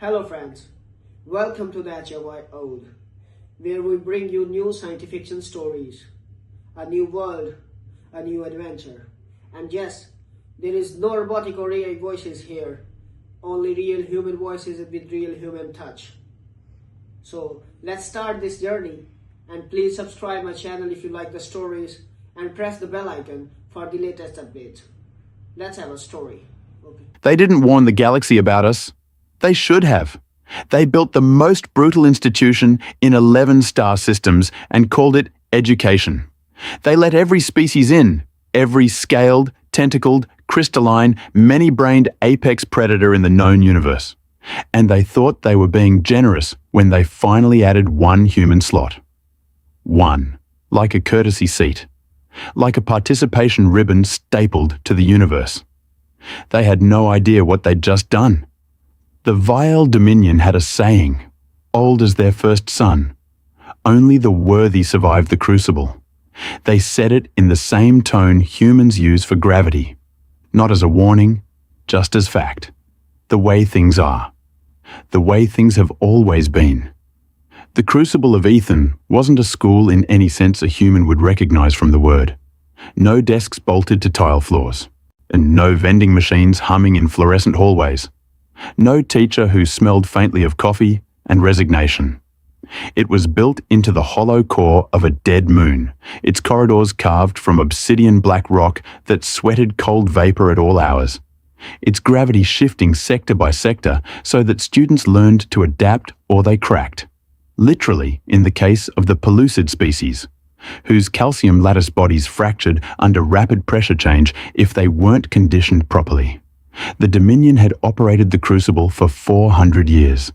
Hello friends, welcome to the HFY Ode, where we bring you new science fiction stories, a new world, a new adventure. And yes, there is no robotic or AI voices here, only real human voices with real human touch. So let's start this journey, and please subscribe my channel if you like the stories and press the bell icon for the latest updates. Let's have a story. Okay. They didn't warn the galaxy about us. They should have. They built the most brutal institution in 11 star systems and called it education. They let every species in, every scaled, tentacled, crystalline, many-brained apex predator in the known universe. And they thought they were being generous when they finally added one human slot. One, like a courtesy seat, like a participation ribbon stapled to the universe. They had no idea what they'd just done. The vile Dominion had a saying, old as their first son, only the worthy survive the crucible. They said it in the same tone humans use for gravity, not as a warning, just as fact. The way things are. The way things have always been. The Crucible of Ethan wasn't a school in any sense a human would recognize from the word. No desks bolted to tile floors, and no vending machines humming in fluorescent hallways. No teacher who smelled faintly of coffee and resignation. It was built into the hollow core of a dead moon, its corridors carved from obsidian black rock that sweated cold vapor at all hours, its gravity shifting sector by sector so that students learned to adapt or they cracked. Literally in the case of the pellucid species, whose calcium lattice bodies fractured under rapid pressure change if they weren't conditioned properly. The Dominion had operated the Crucible for 400 years.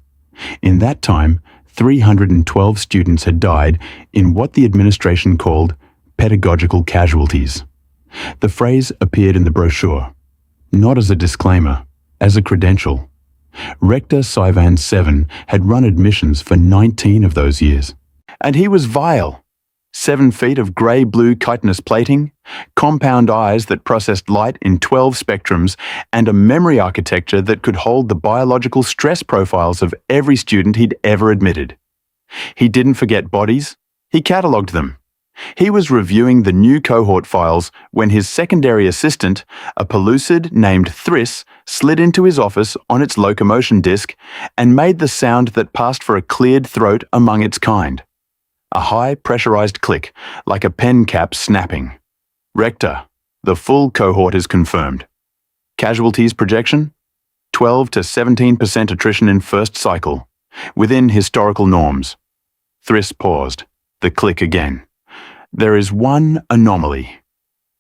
In that time, 312 students had died in what the administration called pedagogical casualties. The phrase appeared in the brochure, not as a disclaimer, as a credential. Rector Sivan 7 had run admissions for 19 of those years. And he was vile. 7 feet of grey-blue chitinous plating, compound eyes that processed light in 12 spectrums, and a memory architecture that could hold the biological stress profiles of every student he'd ever admitted. He didn't forget bodies, he catalogued them. He was reviewing the new cohort files when his secondary assistant, a pellucid named Thriss, slid into his office on its locomotion disc and made the sound that passed for a cleared throat among its kind. A high pressurized click, like a pen cap snapping. Rector, the full cohort is confirmed. Casualties projection? 12 to 17% attrition in first cycle, within historical norms. Thriss paused. The click again. There is one anomaly.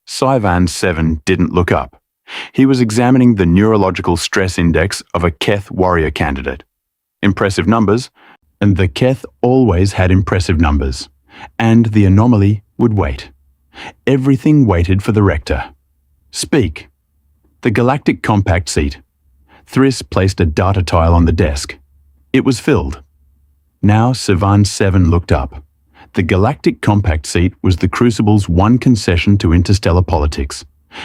Sivan 7 didn't look up. He was examining the neurological stress index of a Keth warrior candidate. Impressive numbers, and the Keth always had impressive numbers, and the anomaly would wait. Everything waited for the rector. Speak. The galactic compact seat. Thriss placed a data tile on the desk. It was filled. Now Sivan 7 looked up. The galactic compact seat was the Crucible's one concession to interstellar politics.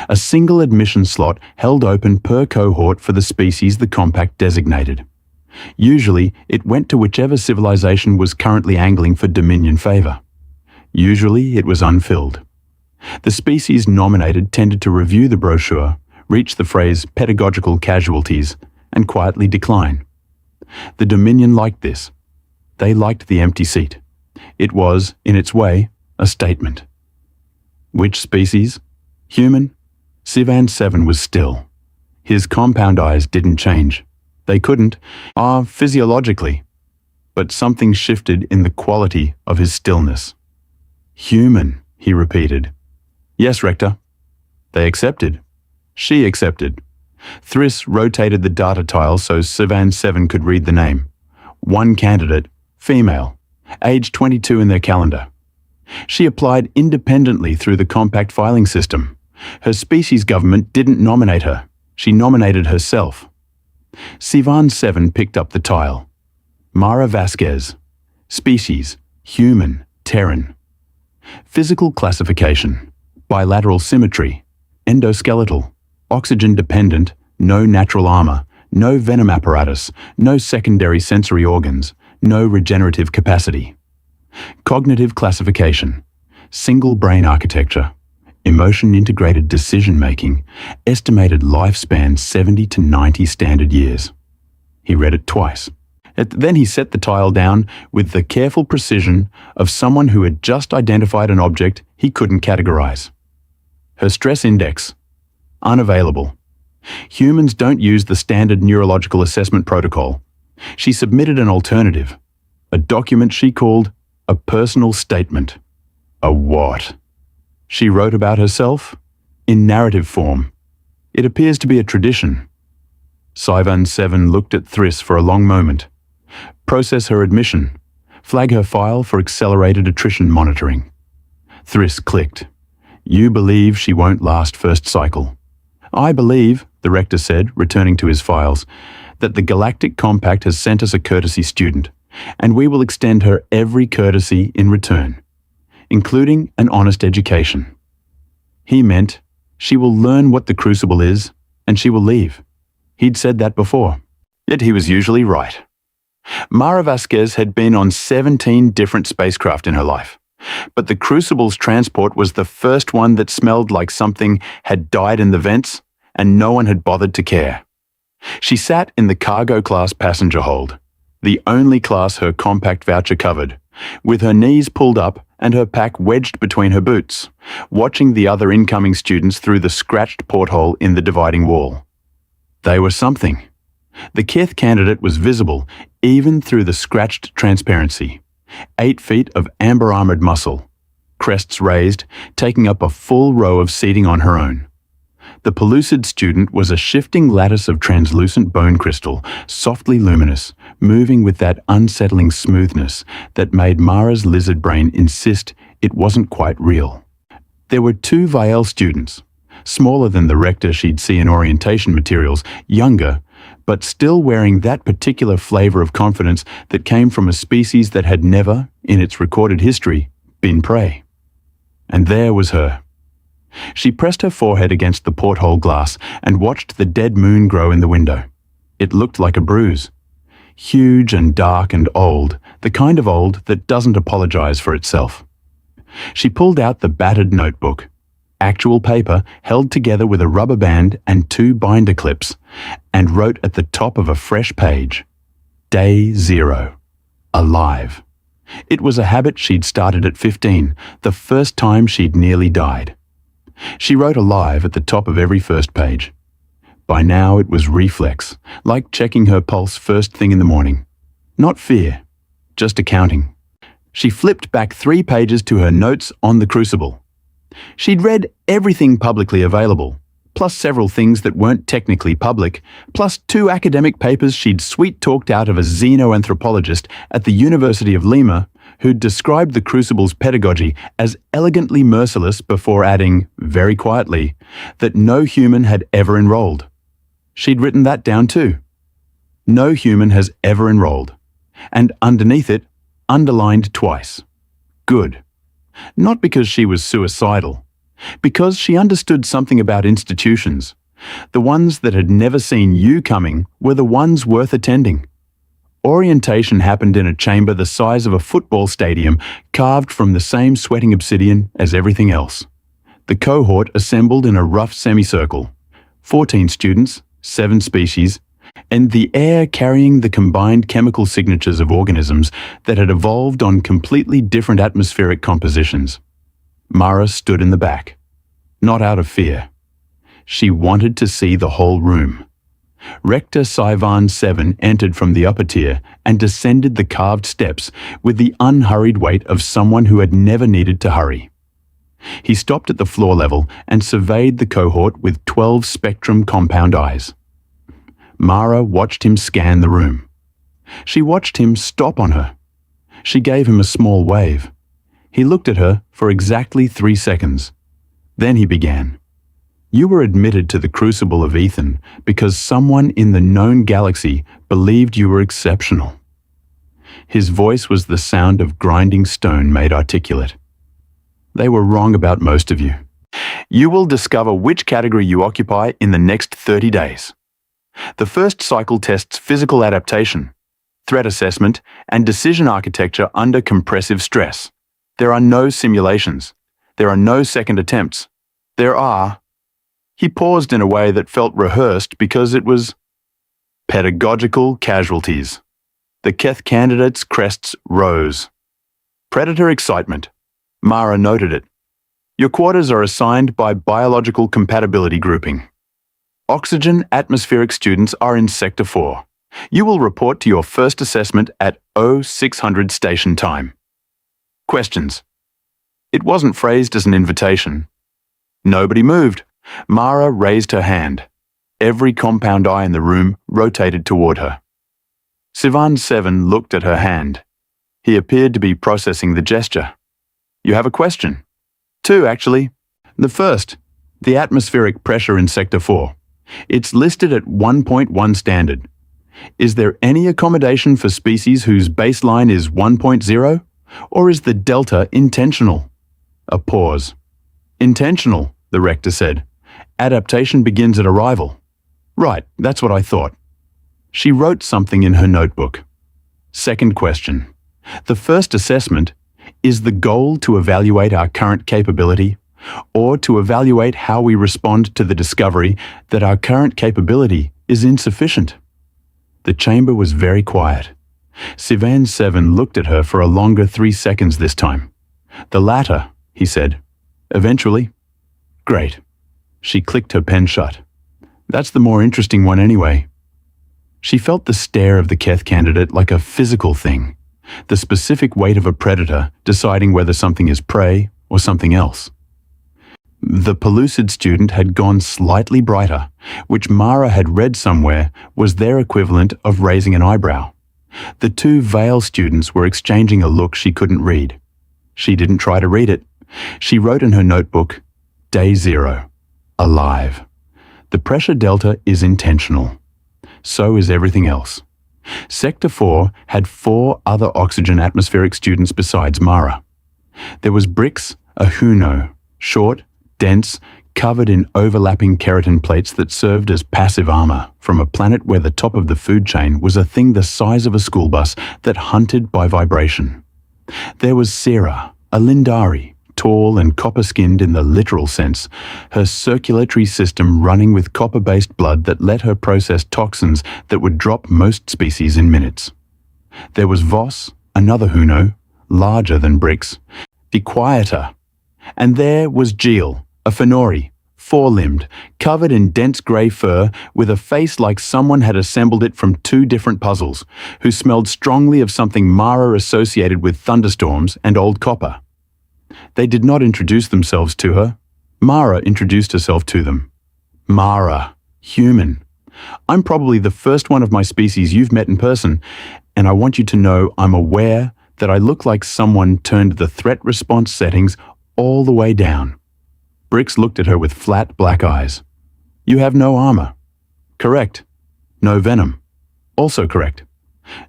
A single admission slot held open per cohort for the species the compact designated. Usually, it went to whichever civilization was currently angling for Dominion favor. Usually, it was unfilled. The species nominated tended to review the brochure, reach the phrase pedagogical casualties, and quietly decline. The Dominion liked this. They liked the empty seat. It was, in its way, a statement. Which species? Human? Sivan 7 was still. His compound eyes didn't change. They couldn't, physiologically. But something shifted in the quality of his stillness. Human, he repeated. Yes, Rector. They accepted. She accepted. Thriss rotated the data tile so Sivan 7 could read the name. One candidate, female, age 22 in their calendar. She applied independently through the compact filing system. Her species government didn't nominate her. She nominated herself. Sivan 7 picked up the tile. Mara Vasquez. Species, human, Terran. Physical classification, bilateral symmetry, endoskeletal, oxygen-dependent, no natural armor, No venom apparatus, no secondary sensory organs, no regenerative capacity. Cognitive classification, single brain architecture, emotion-integrated decision-making, estimated lifespan 70 to 90 standard years. He read it twice. Then he set the tile down with the careful precision of someone who had just identified an object he couldn't categorize. Her stress index, unavailable. Humans don't use the standard neurological assessment protocol. She submitted an alternative, a document she called a personal statement. A what? She wrote about herself in narrative form. It appears to be a tradition. Sci-Fi 7 looked at Thriss for a long moment. Process her admission. Flag her file for accelerated attrition monitoring. Thriss clicked. You believe she won't last first cycle. I believe, the rector said, returning to his files, that the Galactic Compact has sent us a courtesy student, and we will extend her every courtesy in return, including an honest education. He meant she will learn what the Crucible is, and she will leave. He'd said that before, yet he was usually right. Mara Vasquez had been on 17 different spacecraft in her life, but the Crucible's transport was the first one that smelled like something had died in the vents and no one had bothered to care. She sat in the cargo class passenger hold, the only class her compact voucher covered, with her knees pulled up and her pack wedged between her boots, watching the other incoming students through the scratched porthole in the dividing wall. They were something. The Kith candidate was visible even through the scratched transparency. 8 feet of amber-armored muscle, crests raised, taking up a full row of seating on her own. The pellucid student was a shifting lattice of translucent bone crystal, softly luminous, moving with that unsettling smoothness that made Mara's lizard brain insist it wasn't quite real. There were 2 Vielle students, smaller than the rector she'd see in orientation materials, younger, but still wearing that particular flavor of confidence that came from a species that had never, in its recorded history, been prey. And there was her. She pressed her forehead against the porthole glass and watched the dead moon grow in the window. It looked like a bruise. Huge and dark and old, the kind of old that doesn't apologize for itself. She pulled out the battered notebook, actual paper held together with a rubber band and 2 binder clips, and wrote at the top of a fresh page, Day 0, alive. It was a habit she'd started at 15, the first time she'd nearly died. She wrote alive at the top of every first page. By now it was reflex, like checking her pulse first thing in the morning. Not fear, just accounting. She flipped back 3 pages to her notes on the Crucible. She'd read everything publicly available, plus several things that weren't technically public, plus 2 academic papers she'd sweet-talked out of a xenoanthropologist at the University of Lima who'd described the Crucible's pedagogy as elegantly merciless before adding, very quietly, that no human had ever enrolled. She'd written that down too. No human has ever enrolled. And underneath it, underlined twice. Good. Not because she was suicidal, because she understood something about institutions. The ones that had never seen you coming were the ones worth attending. Orientation happened in a chamber the size of a football stadium, carved from the same sweating obsidian as everything else. The cohort assembled in a rough semicircle, 14 students, 7 species, and the air carrying the combined chemical signatures of organisms that had evolved on completely different atmospheric compositions. Mara stood in the back, not out of fear. She wanted to see the whole room. Rector Sci-Fi 7 entered from the upper tier and descended the carved steps with the unhurried weight of someone who had never needed to hurry. He stopped at the floor level and surveyed the cohort with 12 spectrum compound eyes. Mara watched him scan the room. She watched him stop on her. She gave him a small wave. He looked at her for exactly 3 seconds. Then he began. You were admitted to the Crucible of Ethan because someone in the known galaxy believed you were exceptional. His voice was the sound of grinding stone made articulate. They were wrong about most of you. You will discover which category you occupy in the next 30 days. The first cycle tests physical adaptation, threat assessment, and decision architecture under compressive stress. There are no simulations. There are no second attempts. There are... He paused in a way that felt rehearsed because it was pedagogical casualties. The Keth candidates' crests rose. Predator excitement. Mara noted it. Your quarters are assigned by biological compatibility grouping. Oxygen atmospheric students are in Sector 4. You will report to your first assessment at 0600 station time. Questions. It wasn't phrased as an invitation. Nobody moved. Mara raised her hand. Every compound eye in the room rotated toward her. Sivan 7 looked at her hand. He appeared to be processing the gesture. You have a question? 2, actually. The first, the atmospheric pressure in Sector 4. It's listed at 1.1 standard. Is there any accommodation for species whose baseline is 1.0? Or is the delta intentional? A pause. Intentional, the rector said. Adaptation begins at arrival. Right, that's what I thought. She wrote something in her notebook. Second question. The first assessment, is the goal to evaluate our current capability, or to evaluate how we respond to the discovery that our current capability is insufficient? The chamber was very quiet. Sivan 7 looked at her for a longer 3 seconds this time. The latter, he said. Eventually. Great. She clicked her pen shut. That's the more interesting one anyway. She felt the stare of the Keth candidate like a physical thing, the specific weight of a predator deciding whether something is prey or something else. The pellucid student had gone slightly brighter, which Mara had read somewhere was their equivalent of raising an eyebrow. The 2 veil students were exchanging a look she couldn't read. She didn't try to read it. She wrote in her notebook, Day 0. Alive. The pressure delta is intentional. So is everything else. Sector 4 had 4 other oxygen atmospheric students besides Mara. There was Brix, a Huno, short, dense, covered in overlapping keratin plates that served as passive armor from a planet where the top of the food chain was a thing the size of a school bus that hunted by vibration. There was Sera, a Lindari, tall and copper-skinned in the literal sense, her circulatory system running with copper-based blood that let her process toxins that would drop most species in minutes. There was Voss, another Huno, larger than Brix, the quieter. And there was Geel, a Fenori, 4-limbed, covered in dense grey fur with a face like someone had assembled it from 2 different puzzles, who smelled strongly of something Mara associated with thunderstorms and old copper. They did not introduce themselves to her. Mara introduced herself to them. Mara, human. I'm probably the first one of my species you've met in person, and I want you to know I'm aware that I look like someone turned the threat response settings all the way down. Brix looked at her with flat black eyes. You have no armor. Correct. No venom. Also correct.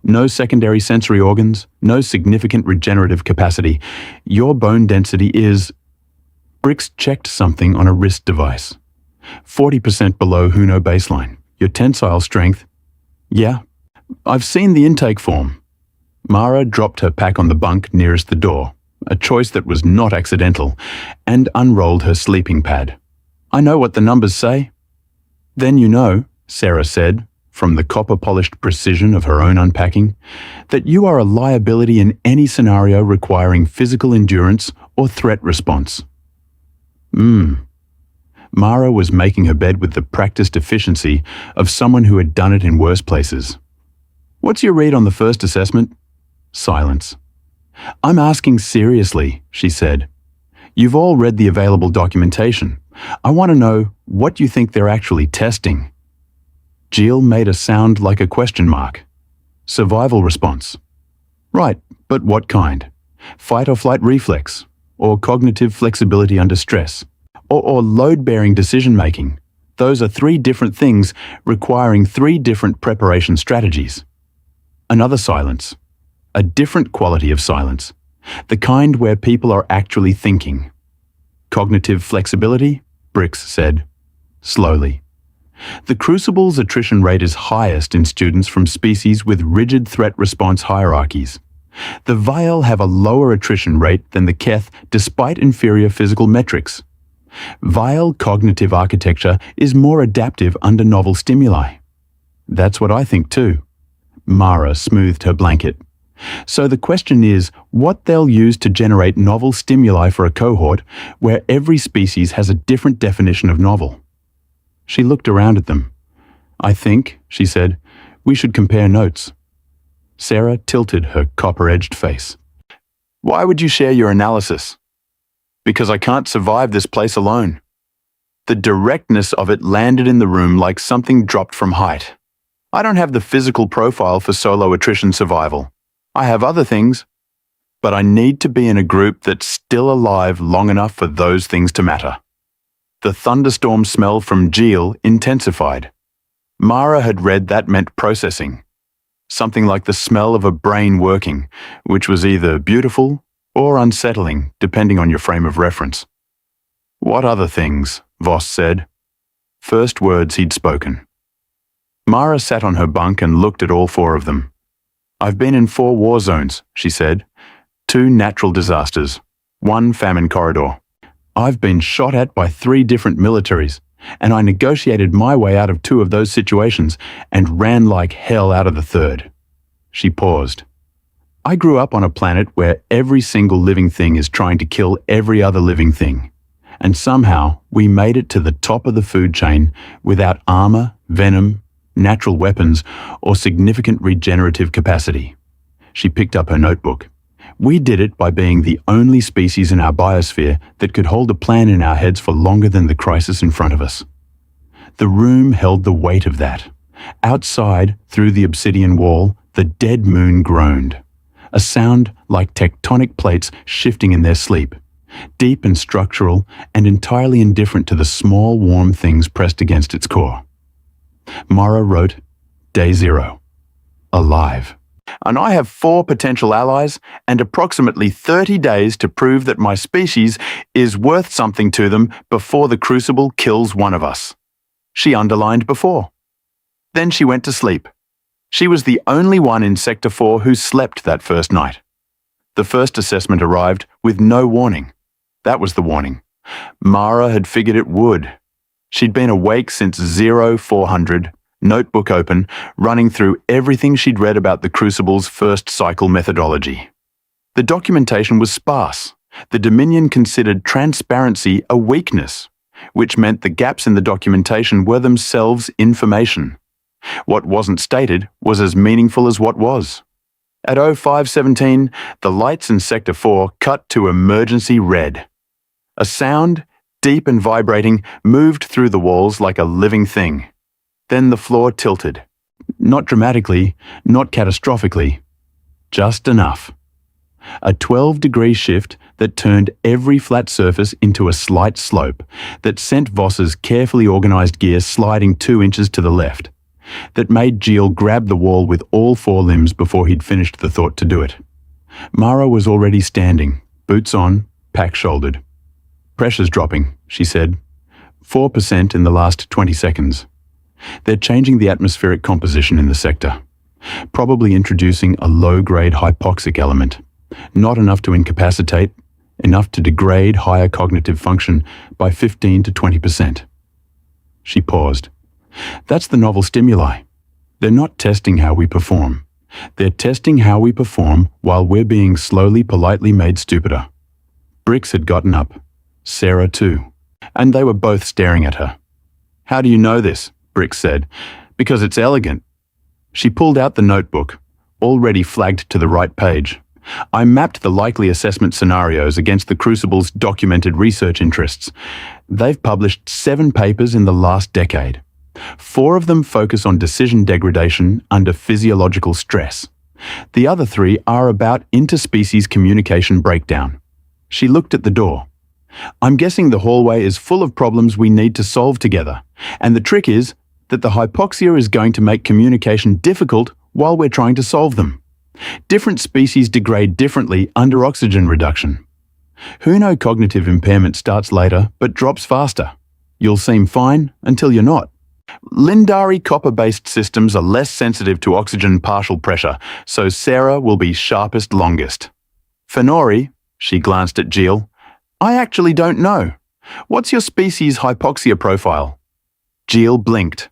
No secondary sensory organs, no significant regenerative capacity. Your bone density is... Brix checked something on a wrist device. 40% below Huno baseline. Your tensile strength... Yeah, I've seen the intake form. Mara dropped her pack on the bunk nearest the door, a choice that was not accidental, and unrolled her sleeping pad. I know what the numbers say. Then you know, Sarah said, from the copper-polished precision of her own unpacking, that you are a liability in any scenario requiring physical endurance or threat response. Mara was making her bed with the practiced efficiency of someone who had done it in worse places. What's your read on the first assessment? Silence. I'm asking seriously, she said. You've all read the available documentation. I want to know what you think they're actually testing. Geel made a sound like a question mark. Survival response. Right, but what kind? Fight or flight reflex? Or cognitive flexibility under stress? Or load-bearing decision-making? Those are 3 different things requiring 3 different preparation strategies. Another silence. A different quality of silence. The kind where people are actually thinking. Cognitive flexibility, Brix said. Slowly. The crucible's attrition rate is highest in students from species with rigid threat response hierarchies. The Vial have a lower attrition rate than the Keth despite inferior physical metrics. Vial cognitive architecture is more adaptive under novel stimuli. That's what I think too. Mara smoothed her blanket. So the question is what they'll use to generate novel stimuli for a cohort where every species has a different definition of novel. She looked around at them. I think, she said, we should compare notes. Sarah tilted her copper-edged face. Why would you share your analysis? Because I can't survive this place alone. The directness of it landed in the room like something dropped from height. I don't have the physical profile for solo attrition survival. I have other things, but I need to be in a group that's still alive long enough for those things to matter. The thunderstorm smell from Geel intensified. Mara had read that meant processing. Something like the smell of a brain working, which was either beautiful or unsettling, depending on your frame of reference. What other things? Voss said. First words he'd spoken. Mara sat on her bunk and looked at all four of them. I've been in 4 war zones, she said. 2 natural disasters, 1 famine corridor. I've been shot at by 3 different militaries, and I negotiated my way out of 2 of those situations and ran like hell out of the 3rd. She paused. I grew up on a planet where every single living thing is trying to kill every other living thing. And somehow we made it to the top of the food chain without armor, venom, natural weapons, or significant regenerative capacity. She picked up her notebook. We did it by being the only species in our biosphere that could hold a plan in our heads for longer than the crisis in front of us. The room held the weight of that. Outside, through the obsidian wall, the dead moon groaned. A sound like tectonic plates shifting in their sleep, deep and structural and entirely indifferent to the small, warm things pressed against its core. Mara wrote, Day 0. Alive. And I have 4 potential allies and approximately 30 days to prove that my species is worth something to them before the crucible kills one of us. She underlined before. Then she went to sleep. She was the only one in Sector 4 who slept that first night. The first assessment arrived with no warning. That was the warning. Mara had figured it would. She'd been awake since 0400, notebook open, running through everything she'd read about the Crucible's first cycle methodology. The documentation was sparse. The Dominion considered transparency a weakness, which meant the gaps in the documentation were themselves information. What wasn't stated was as meaningful as what was. At 0517, the lights in Sector 4 cut to emergency red. A sound, deep and vibrating, moved through the walls like a living thing. Then the floor tilted. Not dramatically, not catastrophically. Just enough. A 12-degree shift that turned every flat surface into a slight slope, that sent Voss's carefully organized gear sliding 2 inches to the left, that made Geel grab the wall with all 4 limbs before he'd finished the thought to do it. Mara was already standing, boots on, pack shouldered. Pressure's dropping, she said. 4% in the last 20 seconds. They're changing the atmospheric composition in the sector, probably introducing a low-grade hypoxic element, not enough to incapacitate, enough to degrade higher cognitive function by 15 to 20%. She paused. That's the novel stimuli. They're not testing how we perform. They're testing how we perform while we're being slowly, politely made stupider. Brix had gotten up. Sarah too. And they were both staring at her. How do you know this? Brix said. Because it's elegant. She pulled out the notebook, already flagged to the right page. I mapped the likely assessment scenarios against the Crucible's documented research interests. They've published 7 papers in the last decade. 4 of them focus on decision degradation under physiological stress. The other 3 are about interspecies communication breakdown. She looked at the door. I'm guessing the hallway is full of problems we need to solve together, and the trick is that the hypoxia is going to make communication difficult while we're trying to solve them. Different species degrade differently under oxygen reduction. Who knows cognitive impairment starts later but drops faster. You'll seem fine until you're not. Lindari copper-based systems are less sensitive to oxygen partial pressure, so Sarah will be sharpest longest. Fenori, she glanced at Jill, I actually don't know. What's your species' hypoxia profile? Jill blinked.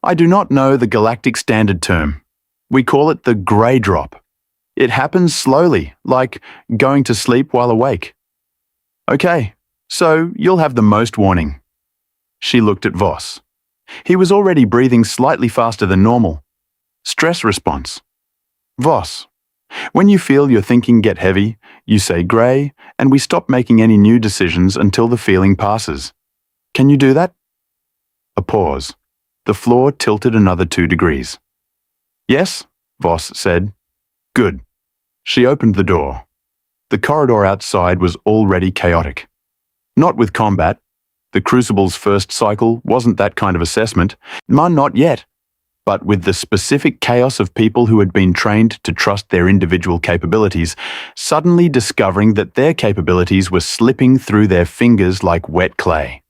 I do not know the galactic standard term. We call it the grey drop. It happens slowly, like going to sleep while awake. Okay, so you'll have the most warning. She looked at Voss. He was already breathing slightly faster than normal. Stress response. Voss. When you feel your thinking get heavy, you say grey, and we stop making any new decisions until the feeling passes. Can you do that? A pause. The floor tilted another 2 degrees. Yes, Voss said. Good. She opened the door. The corridor outside was already chaotic. Not with combat. The Crucible's first cycle wasn't that kind of assessment. Not yet. But with the specific chaos of people who had been trained to trust their individual capabilities, suddenly discovering that their capabilities were slipping through their fingers like wet clay.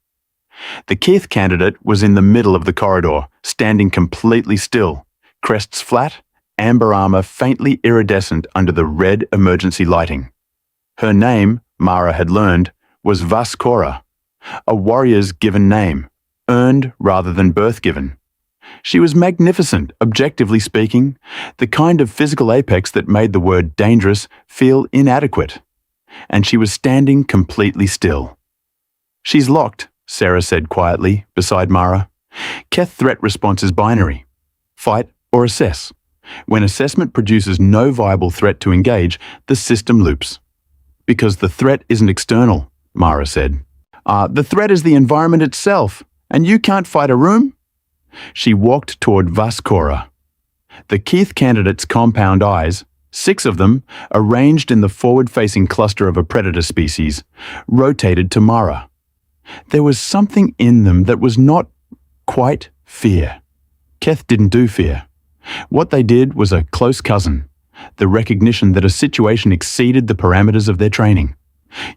The Keith candidate was in the middle of the corridor, standing completely still, crests flat, amber armor faintly iridescent under the red emergency lighting. Her name, Mara had learned, was Vaskora, a warrior's given name, earned rather than birth-given. She was magnificent, objectively speaking, the kind of physical apex that made the word dangerous feel inadequate. And she was standing completely still. She's locked, Sarah said quietly, beside Mara. Keth threat response is binary. Fight or assess. When assessment produces no viable threat to engage, the system loops. Because the threat isn't external, Mara said. The threat is the environment itself, and you can't fight a room? She walked toward Vaskora. The Keith candidate's compound eyes, 6 of them, arranged in the forward-facing cluster of a predator species, rotated to Mara. There was something in them that was not quite fear. Keth didn't do fear. What they did was a close cousin, the recognition that a situation exceeded the parameters of their training.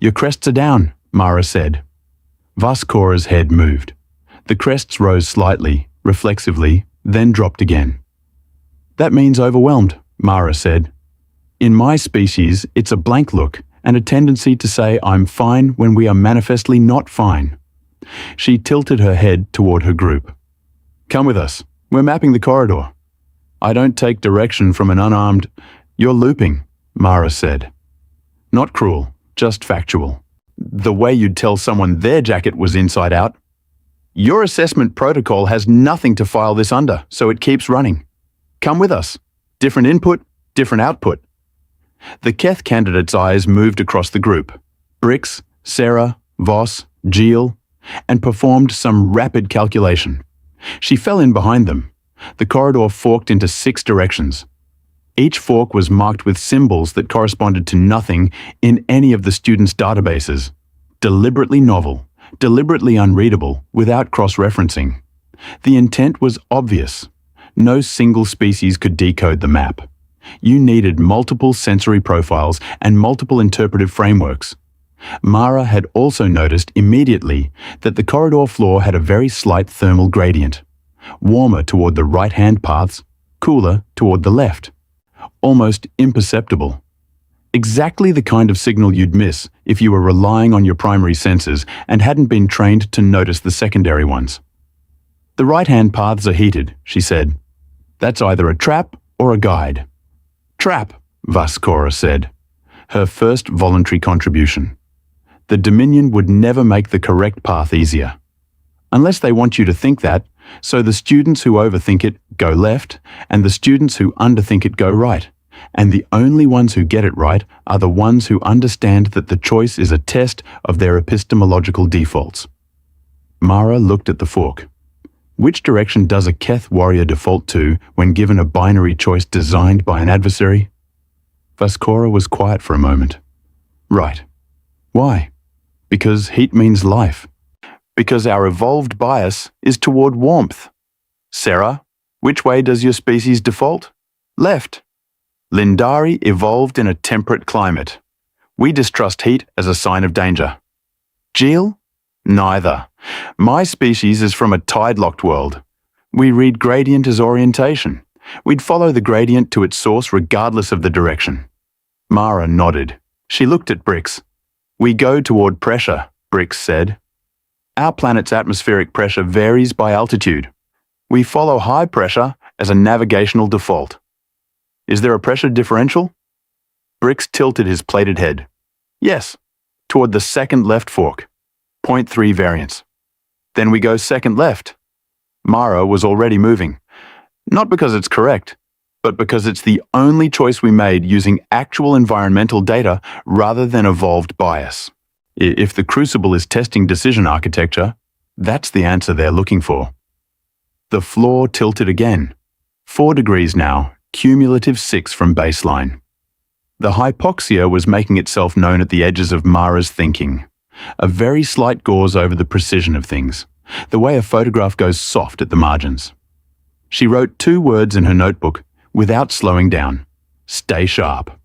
Your crests are down, Mara said. Vaskora's head moved. The crests rose slightly, reflexively, then dropped again. That means overwhelmed, Mara said. In my species, it's a blank look and a tendency to say I'm fine when we are manifestly not fine. She tilted her head toward her group. Come with us. We're mapping the corridor. I don't take direction from an unarmed... You're looping, Mara said. Not cruel, just factual. The way you'd tell someone their jacket was inside out. Your assessment protocol has nothing to file this under, so it keeps running. Come with us. Different input, different output. The Keth candidate's eyes moved across the group. Brix, Sarah, Voss, Jill, and performed some rapid calculation. She fell in behind them. The corridor forked into 6 directions. Each fork was marked with symbols that corresponded to nothing in any of the students' databases. Deliberately novel, deliberately unreadable, without cross-referencing. The intent was obvious. No single species could decode the map. You needed multiple sensory profiles and multiple interpretive frameworks. Mara had also noticed immediately that the corridor floor had a very slight thermal gradient. Warmer toward the right-hand paths, cooler toward the left. Almost imperceptible. Exactly the kind of signal you'd miss if you were relying on your primary senses and hadn't been trained to notice the secondary ones. The right-hand paths are heated, she said. That's either a trap or a guide. Trap, Vaskora said, her first voluntary contribution. The Dominion would never make the correct path easier. Unless they want you to think that, so the students who overthink it go left, and the students who underthink it go right. And the only ones who get it right are the ones who understand that the choice is a test of their epistemological defaults. Mara looked at the fork. Which direction does a Keth warrior default to when given a binary choice designed by an adversary? Vaskora was quiet for a moment. Right. Why? Because heat means life. Because our evolved bias is toward warmth. Sarah, which way does your species default? Left. Lindari evolved in a temperate climate. We distrust heat as a sign of danger. Jill? Neither. My species is from a tide-locked world. We read gradient as orientation. We'd follow the gradient to its source regardless of the direction. Mara nodded. She looked at Brix. We go toward pressure, Brix said. Our planet's atmospheric pressure varies by altitude. We follow high pressure as a navigational default. Is there a pressure differential? Brix tilted his plated head. Yes, toward the second left fork. 0.3 variance. Then we go second left. Mara was already moving. Not because it's correct, but because it's the only choice we made using actual environmental data rather than evolved bias. If the crucible is testing decision architecture, that's the answer they're looking for. The floor tilted again. 4 degrees now, cumulative 6 from baseline. The hypoxia was making itself known at the edges of Mara's thinking. A very slight gauze over the precision of things, the way a photograph goes soft at the margins. She wrote 2 words in her notebook without slowing down. Stay sharp.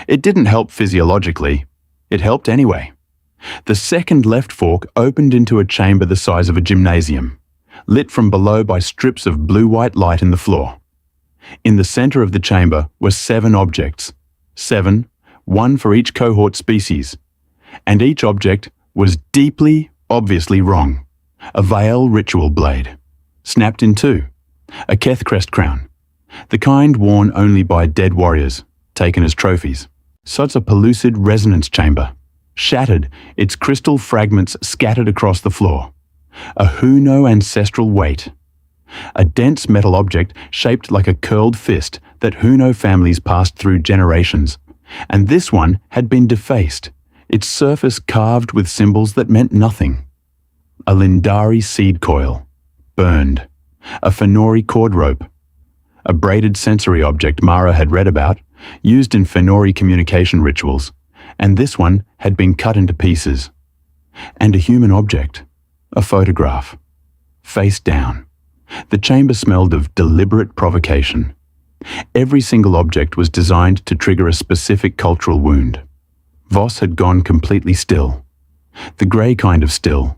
It didn't help physiologically. It helped anyway. The second left fork opened into a chamber the size of a gymnasium, lit from below by strips of blue-white light in the floor. In the center of the chamber were 7 objects. 7, 1 for each cohort species. And each object was deeply, obviously wrong. A Vael ritual blade, snapped in 2. A Keth crest crown, the kind worn only by dead warriors, taken as trophies. Such a pellucid resonance chamber, shattered, its crystal fragments scattered across the floor. A Huno ancestral weight. A dense metal object shaped like a curled fist that Huno families passed through generations. And this one had been defaced, its surface carved with symbols that meant nothing. A Lindari seed coil, burned. A Fenori cord rope. A braided sensory object Mara had read about, used in Fenori communication rituals, and this one had been cut into pieces. And a human object, a photograph, face down. The chamber smelled of deliberate provocation. Every single object was designed to trigger a specific cultural wound. Voss had gone completely still. The grey kind of still.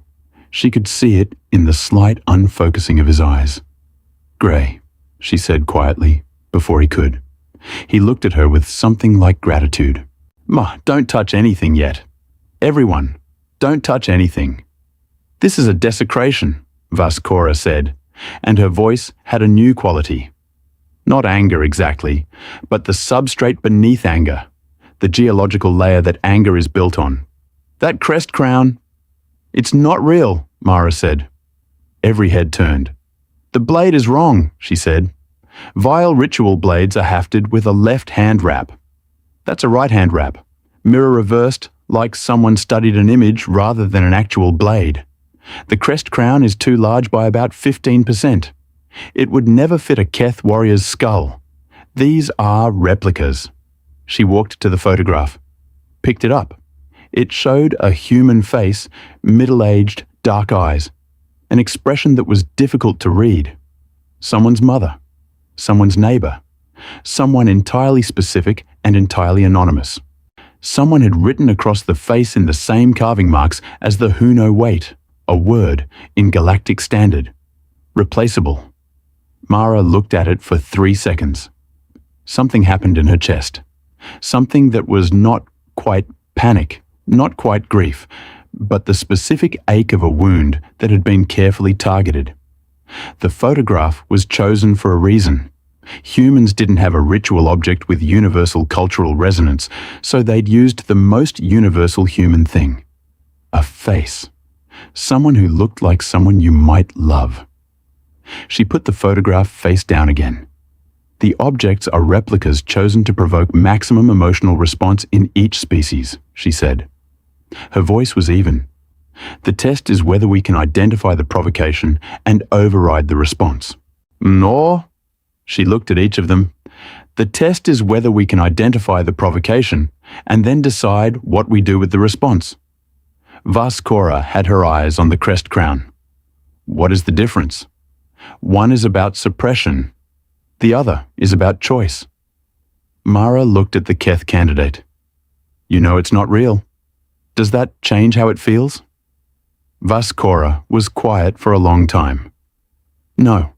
She could see it in the slight unfocusing of his eyes. Grey, she said quietly, before he could. He looked at her with something like gratitude. Ma, don't touch anything yet. Everyone, don't touch anything. This is a desecration, Vaskora said, and her voice had a new quality. Not anger exactly, but the substrate beneath anger, the geological layer that anger is built on. That crest crown, it's not real, Mara said. Every head turned. The blade is wrong, she said. Vile ritual blades are hafted with a left hand wrap. That's a right hand wrap, mirror reversed like someone studied an image rather than an actual blade. The crest crown is too large by about 15%. It would never fit a Keth warrior's skull. These are replicas. She walked to the photograph, picked it up. It showed a human face, middle-aged, dark eyes, an expression that was difficult to read. Someone's mother, someone's neighbor, someone entirely specific and entirely anonymous. Someone had written across the face in the same carving marks as the Huno weight, a word in galactic standard. Replaceable. Mara looked at it for 3 seconds. Something happened in her chest. Something that was not quite panic, not quite grief, but the specific ache of a wound that had been carefully targeted. The photograph was chosen for a reason. Humans didn't have a ritual object with universal cultural resonance, so they'd used the most universal human thing. A face. Someone who looked like someone you might love. She put the photograph face down again. The objects are replicas chosen to provoke maximum emotional response in each species, she said. Her voice was even. The test is whether we can identify the provocation and override the response. No, she looked at each of them. The test is whether we can identify the provocation and then decide what we do with the response. Vaskora had her eyes on the crest crown. What is the difference? One is about suppression. The other is about choice. Mara looked at the Keth candidate. You know it's not real. Does that change how it feels? Vaskora was quiet for a long time. No,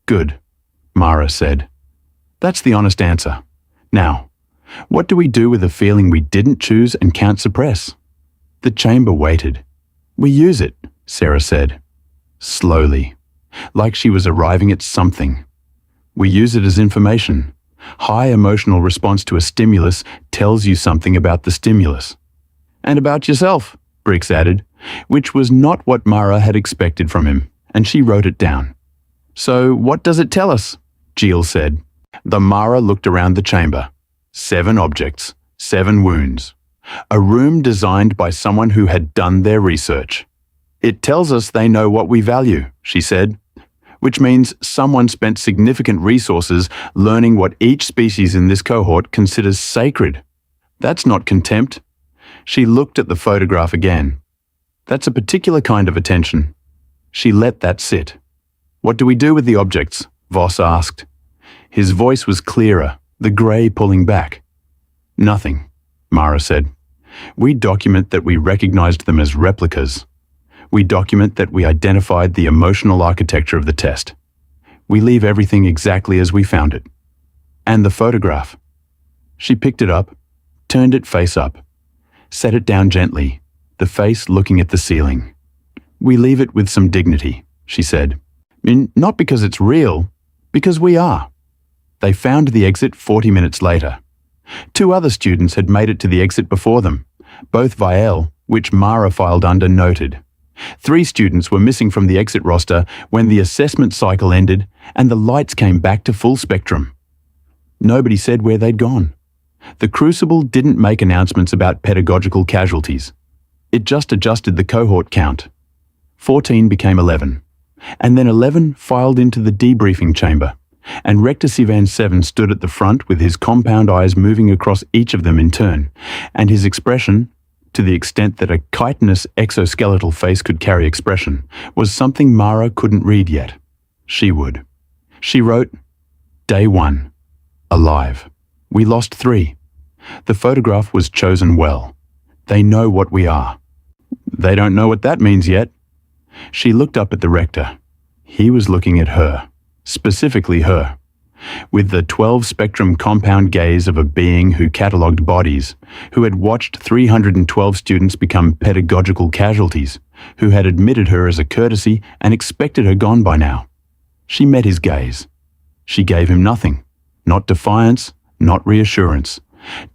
Good, Mara said. That's the honest answer. Now, what do we do with a feeling we didn't choose and can't suppress? The chamber waited. We use it, Sarah said. Slowly, like she was arriving at something. We use it as information. High emotional response to a stimulus tells you something about the stimulus. And about yourself, Briggs added, which was not what Mara had expected from him, and she wrote it down. So what does it tell us? Jill said. The Mara looked around the chamber. 7 objects, 7 wounds. A room designed by someone who had done their research. It tells us they know what we value, she said, which means someone spent significant resources learning what each species in this cohort considers sacred. That's not contempt. She looked at the photograph again. That's a particular kind of attention. She let that sit. What do we do with the objects? Voss asked. His voice was clearer, the grey pulling back. Nothing, Mara said. We document that we recognized them as replicas. We document that we identified the emotional architecture of the test. We leave everything exactly as we found it. And the photograph. She picked it up, turned it face up, set it down gently, the face looking at the ceiling. We leave it with some dignity, she said. Not because it's real, because we are. They found the exit 40 minutes later. 2 other students had made it to the exit before them, both Vielle, which Mara filed under, noted. 3 students were missing from the exit roster when the assessment cycle ended and the lights came back to full spectrum. Nobody said where they'd gone. The Crucible didn't make announcements about pedagogical casualties. It just adjusted the cohort count. 14 became 11. And then 11 filed into the debriefing chamber, and Rector Sivan 7 stood at the front with his compound eyes moving across each of them in turn, and his expression, to the extent that a chitinous exoskeletal face could carry expression, was something Mara couldn't read yet. She would. She wrote, Day 1. Alive. We lost 3. The photograph was chosen well. They know what we are. They don't know what that means yet. She looked up at the rector. He was looking at her, specifically her, with the 12-spectrum compound gaze of a being who catalogued bodies, who had watched 312 students become pedagogical casualties, who had admitted her as a courtesy and expected her gone by now. She met his gaze. She gave him nothing, not defiance, not reassurance,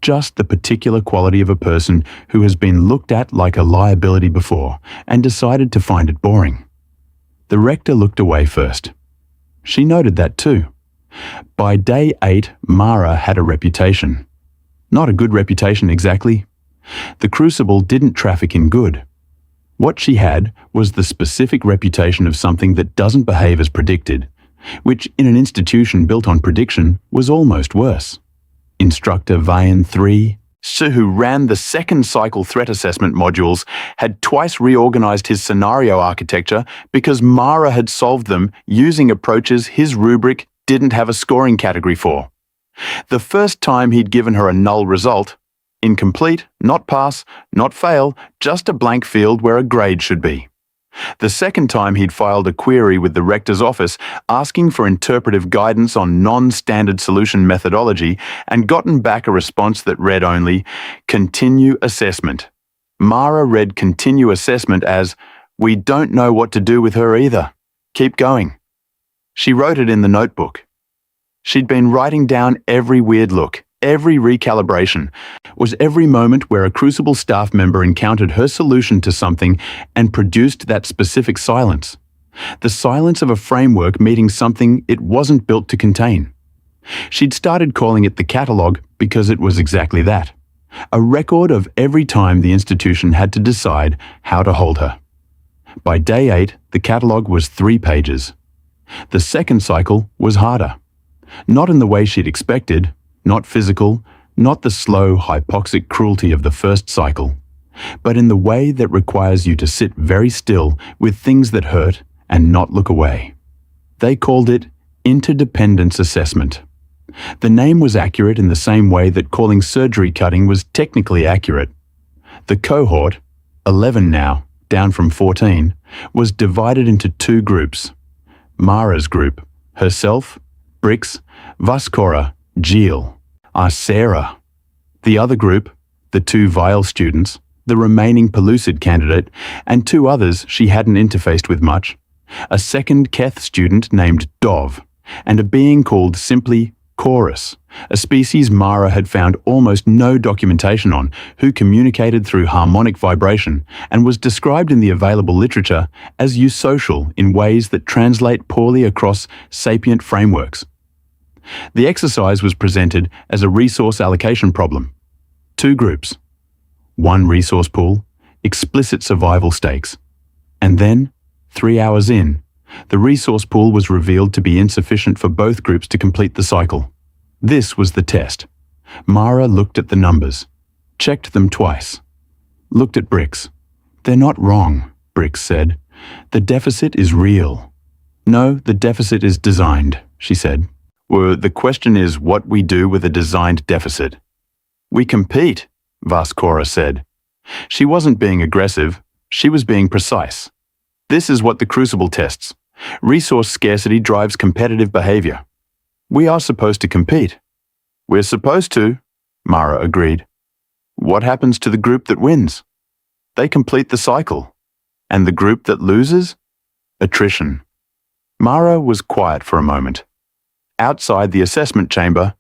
just the particular quality of a person who has been looked at like a liability before and decided to find it boring. The rector looked away first. She noted that too. By day 8, Mara had a reputation. Not a good reputation exactly. The Crucible didn't traffic in good. What she had was the specific reputation of something that doesn't behave as predicted, which in an institution built on prediction was almost worse. Instructor Vayan 3, who ran the second cycle threat assessment modules, had twice reorganized his scenario architecture because Mara had solved them using approaches his rubric didn't have a scoring category for. The first time he'd given her a null result, incomplete, not pass, not fail, just a blank field where a grade should be. The second time he'd filed a query with the rector's office asking for interpretive guidance on non-standard solution methodology and gotten back a response that read only, continue assessment. Mara read continue assessment as, we don't know what to do with her either. Keep going. She wrote it in the notebook. She'd been writing down every weird look, every recalibration, was every moment where a Crucible staff member encountered her solution to something and produced that specific silence. The silence of a framework meeting something it wasn't built to contain. She'd started calling it the catalogue because it was exactly that. A record of every time the institution had to decide how to hold her. By day 8, the catalogue was 3 pages. The second cycle was harder. Not in the way she'd expected, not physical, not the slow, hypoxic cruelty of the first cycle, but in the way that requires you to sit very still with things that hurt and not look away. They called it interdependence assessment. The name was accurate in the same way that calling surgery cutting was technically accurate. The cohort, 11 now, down from 14, was divided into 2 groups. Mara's group, Herself, Brix, Vaskora, Jill, Sarah. The other group, the two Vile students, the remaining Pellucid candidate, and two others she hadn't interfaced with much, a second Keth student named Dov, and a being called simply Chorus, a species Mara had found almost no documentation on, who communicated through harmonic vibration and was described in the available literature as eusocial in ways that translate poorly across sapient frameworks. The exercise was presented as a resource allocation problem. Two groups. One resource pool, explicit survival stakes. And then, 3 hours in, the resource pool was revealed to be insufficient for both groups to complete the cycle. This was the test. Mara looked at the numbers, checked them twice, looked at Brix. "They're not wrong," Brix said. "The deficit is real." "No, the deficit is designed," she said. "Well, the question is what we do with a designed deficit." "We compete," Vaskora said. She wasn't being aggressive, she was being precise. This is what the Crucible tests. Resource scarcity drives competitive behavior. We are supposed to compete. "We're supposed to," Mara agreed. "What happens to the group that wins?" "They complete the cycle." "And the group that loses?" "Attrition." Mara was quiet for a moment. Outside the assessment chamber,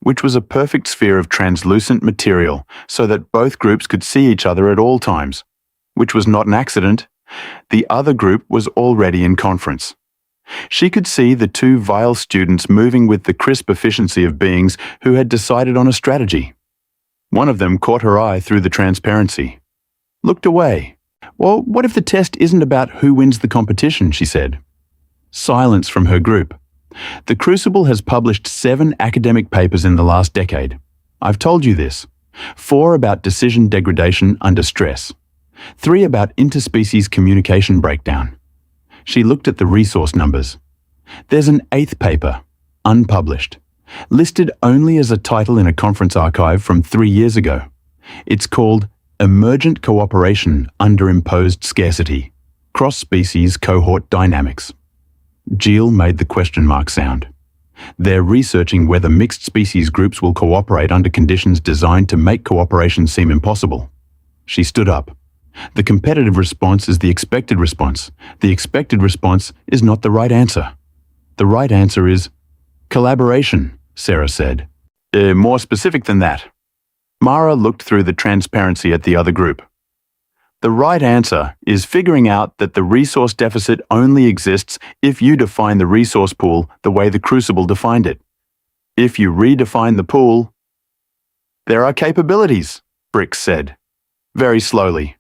which was a perfect sphere of translucent material so that both groups could see each other at all times, which was not an accident, the other group was already in conference. She could see the two Vile students moving with the crisp efficiency of beings who had decided on a strategy. One of them caught her eye through the transparency. Looked away. "Well, what if the test isn't about who wins the competition?" she said. Silence from her group. "The Crucible has published 7 academic papers in the last decade. I've told you this. 4 about decision degradation under stress. 3 about interspecies communication breakdown." She looked at the resource numbers. "There's an 8th paper, unpublished, listed only as a title in a conference archive from 3 years ago. It's called Emergent Cooperation Under Imposed Scarcity, Cross-Species Cohort Dynamics." Jill made the question mark sound. "They're researching whether mixed species groups will cooperate under conditions designed to make cooperation seem impossible." She stood up. "The competitive response is the expected response. The expected response is not the right answer. The right answer is collaboration," Sarah said. More specific than that." Mara looked through the transparency at the other group. "The right answer is figuring out that the resource deficit only exists if you define the resource pool the way the Crucible defined it. If you redefine the pool..." "There are capabilities," Brix said, very slowly.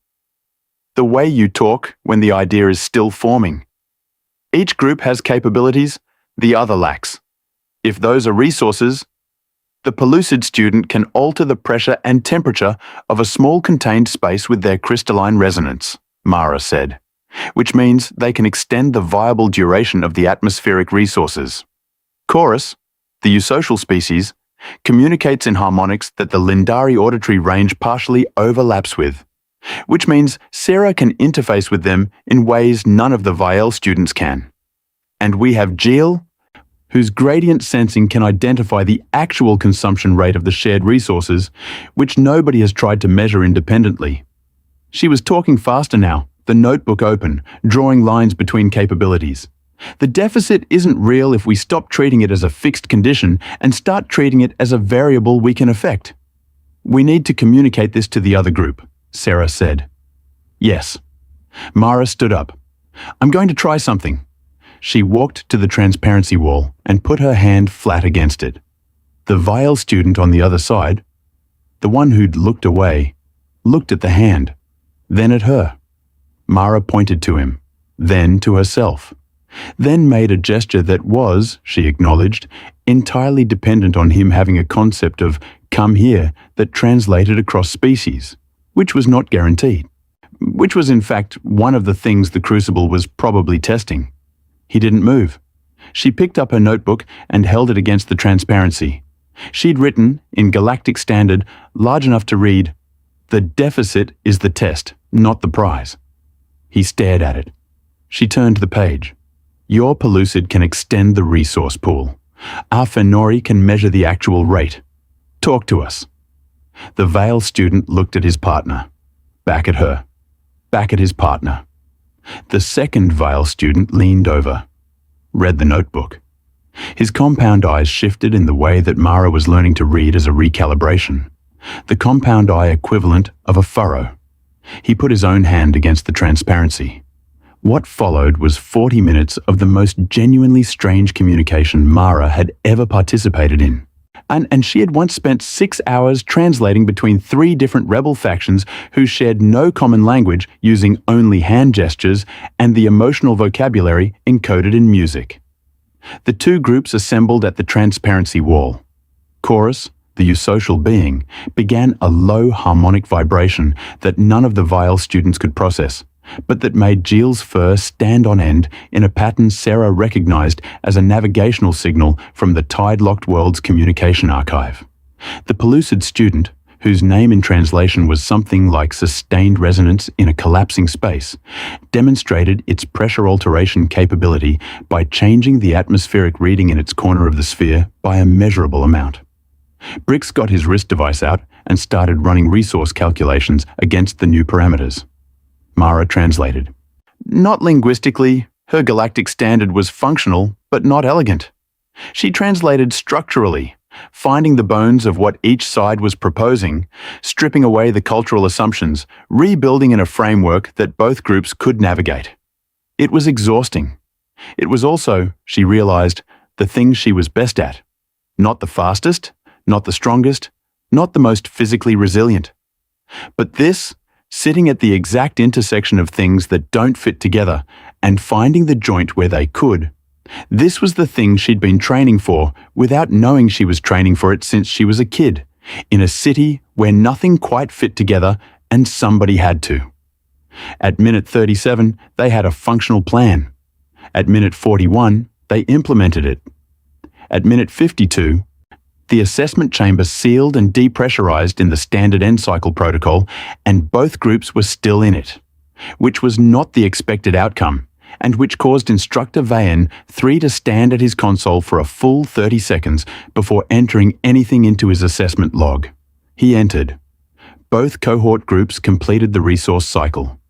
"The way you talk when the idea is still forming. Each group has capabilities the other lacks. If those are resources, the Pellucid student can alter the pressure and temperature of a small contained space with their crystalline resonance," Mara said, "which means they can extend the viable duration of the atmospheric resources. Chorus, the eusocial species, communicates in harmonics that the Lindari auditory range partially overlaps with, which means Sarah can interface with them in ways none of the Viel students can. And we have Jill, whose gradient sensing can identify the actual consumption rate of the shared resources, which nobody has tried to measure independently." She was talking faster now, the notebook open, drawing lines between capabilities. "The deficit isn't real if we stop treating it as a fixed condition and start treating it as a variable we can affect. We need to communicate this to the other group," Sarah said. "Yes." Mara stood up. "I'm going to try something." She walked to the transparency wall and put her hand flat against it. The Vile student on the other side, the one who'd looked away, looked at the hand, then at her. Mara pointed to him, then to herself, then made a gesture that was, she acknowledged, entirely dependent on him having a concept of "come here" that translated across species, which was not guaranteed, which was in fact one of the things the Crucible was probably testing. He didn't move. She picked up her notebook and held it against the transparency. She'd written, in galactic standard, large enough to read, "The deficit is the test, not the prize." He stared at it. She turned the page. Your Pellucid can extend the resource pool. Our Fenori can measure the actual rate. Talk to us." The Veil student looked at his partner, back at her, back at his partner. The second Veil student leaned over, read the notebook. His compound eyes shifted in the way that Mara was learning to read as a recalibration, the compound eye equivalent of a furrow. He put his own hand against the transparency. What followed was 40 minutes of the most genuinely strange communication Mara had ever participated in. And she had once spent 6 hours translating between 3 different rebel factions who shared no common language using only hand gestures and the emotional vocabulary encoded in music. The 2 groups assembled at the transparency wall. Chorus, the eusocial being, began a low harmonic vibration that none of the Veil students could process, but that made Jill's fur stand on end in a pattern Sarah recognized as a navigational signal from the Tide-locked world's communication archive. The Pellucid student, whose name in translation was something like sustained resonance in a collapsing space, demonstrated its pressure alteration capability by changing the atmospheric reading in its corner of the sphere by a measurable amount. Brix got his wrist device out and started running resource calculations against the new parameters. Mara translated. Not linguistically, her galactic standard was functional but not elegant. She translated structurally, finding the bones of what each side was proposing, stripping away the cultural assumptions, rebuilding in a framework that both groups could navigate. It was exhausting. It was also, she realized, the thing she was best at. Not the fastest, not the strongest, not the most physically resilient. But this, sitting at the exact intersection of things that don't fit together and finding the joint where they could, this was the thing she'd been training for without knowing she was training for it since she was a kid, in a city where nothing quite fit together and somebody had to. At minute 37, they had a functional plan. At minute 41, they implemented it. At minute 52, the assessment chamber sealed and depressurized in the standard end cycle protocol, and both groups were still in it, which was not the expected outcome, and which caused Instructor Vayan 3 to stand at his console for a full 30 seconds before entering anything into his assessment log. He entered. Both cohort groups completed the resource cycle.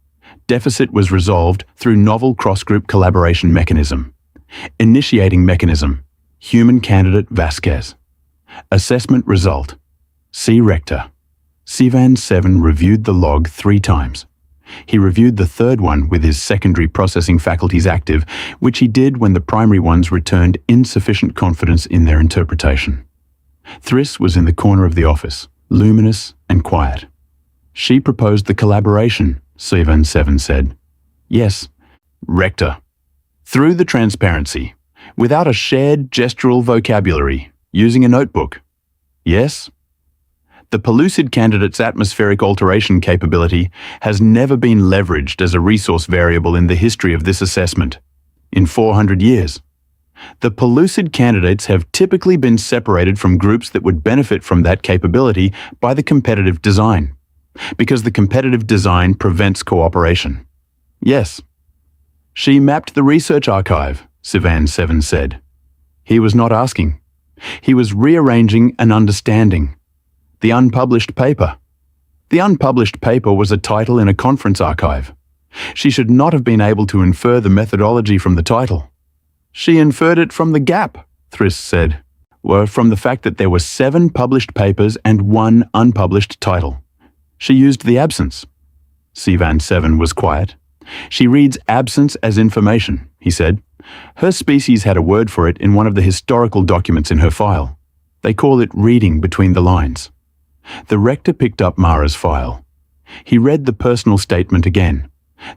Deficit was resolved through novel cross-group collaboration mechanism. Initiating mechanism, human candidate Vasquez. Assessment result, C. Rector. Sivan 7 reviewed the log 3 times. He reviewed the third one with his secondary processing faculties active, which he did when the primary ones returned insufficient confidence in their interpretation. Thriss was in the corner of the office, luminous and quiet. She proposed the collaboration, Sivan 7 said. Yes, Rector. Through the transparency, without a shared gestural vocabulary, using a notebook. Yes? The Pellucid candidate's atmospheric alteration capability has never been leveraged as a resource variable in the history of this assessment. In 400 years. The Pellucid candidates have typically been separated from groups that would benefit from that capability by the competitive design, because the competitive design prevents cooperation. Yes. She mapped the research archive, Sivan 7 said. He was not asking. He was rearranging an understanding. The unpublished paper. The unpublished paper was a title in a conference archive. She should not have been able to infer the methodology from the title. She inferred it from the gap, Thriss said, or from the fact that there were 7 published papers and 1 unpublished title. She used the absence. Sivan 7 was quiet. She reads absence as information, he said. Her species had a word for it in one of the historical documents in her file. They call it reading between the lines. The rector picked up Mara's file. He read the personal statement again,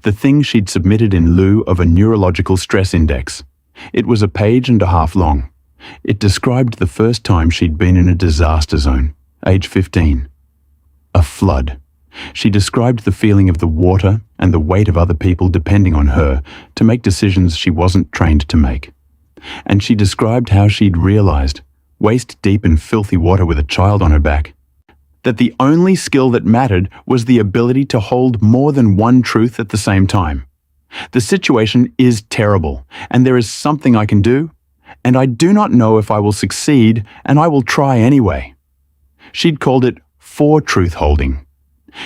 the thing she'd submitted in lieu of a neurological stress index. It was a page and a half long. It described the first time she'd been in a disaster zone, age 15. A flood. She described the feeling of the water and the weight of other people depending on her to make decisions she wasn't trained to make. And she described how she'd realized, waist deep in filthy water with a child on her back, that the only skill that mattered was the ability to hold more than one truth at the same time. The situation is terrible, and there is something I can do, and I do not know if I will succeed, and I will try anyway. She'd called it for-truth holding.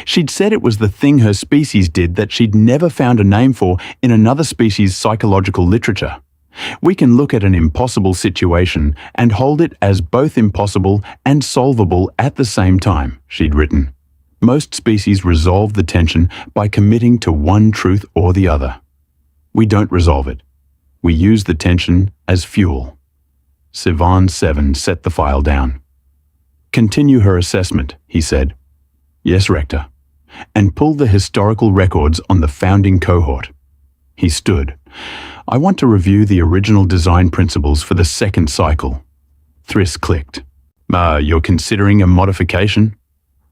She'd said it was the thing her species did that she'd never found a name for in another species' psychological literature. We can look at an impossible situation and hold it as both impossible and solvable at the same time, she'd written. Most species resolve the tension by committing to one truth or the other. We don't resolve it. We use the tension as fuel. Sivan 7 set the file down. Continue her assessment, he said. Yes, Rector. And pull the historical records on the founding cohort. He stood. I want to review the original design principles for the second cycle. Thriss clicked. You're considering a modification?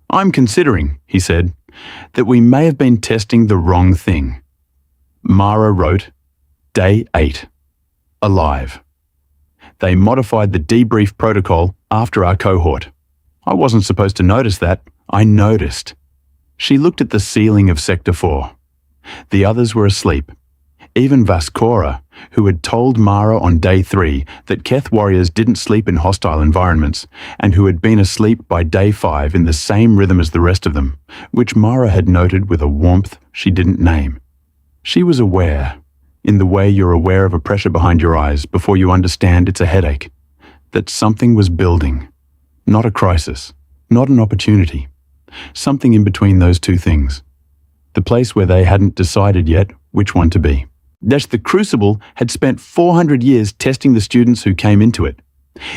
I'm considering, he said, that we may have been testing the wrong thing. Mara wrote, Day 8. Alive. They modified the debrief protocol after our cohort. I wasn't supposed to notice that. I noticed. She looked at the ceiling of Sector 4. The others were asleep. Even Vaskora, who had told Mara on Day 3 that Keth warriors didn't sleep in hostile environments, and who had been asleep by Day 5 in the same rhythm as the rest of them, which Mara had noted with a warmth she didn't name. She was aware, in the way you're aware of a pressure behind your eyes before you understand it's a headache, that something was building. Not a crisis, not an opportunity. Something in between those two things. The place where they hadn't decided yet which one to be. The Crucible had spent 400 years testing the students who came into it.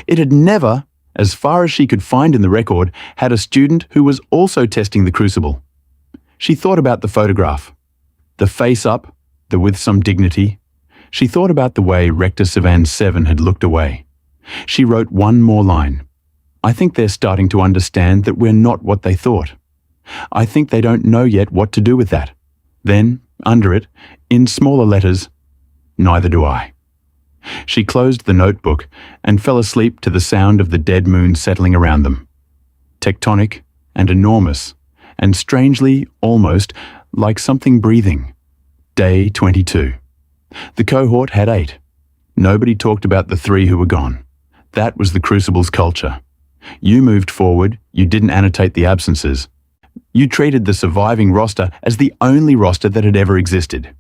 It had never, as far as she could find in the record, had a student who was also testing the Crucible. She thought about the photograph. The face up, the with some dignity. She thought about the way Rector Sivan 7 had looked away. She wrote one more line. I think they're starting to understand that we're not what they thought. I think they don't know yet what to do with that. Then, under it, in smaller letters, neither do I. She closed the notebook and fell asleep to the sound of the dead moon settling around them. Tectonic and enormous, and strangely, almost, like something breathing. Day 22. The cohort had 8. Nobody talked about the 3 who were gone. That was the Crucible's culture. You moved forward, you didn't annotate the absences. You treated the surviving roster as the only roster that had ever existed.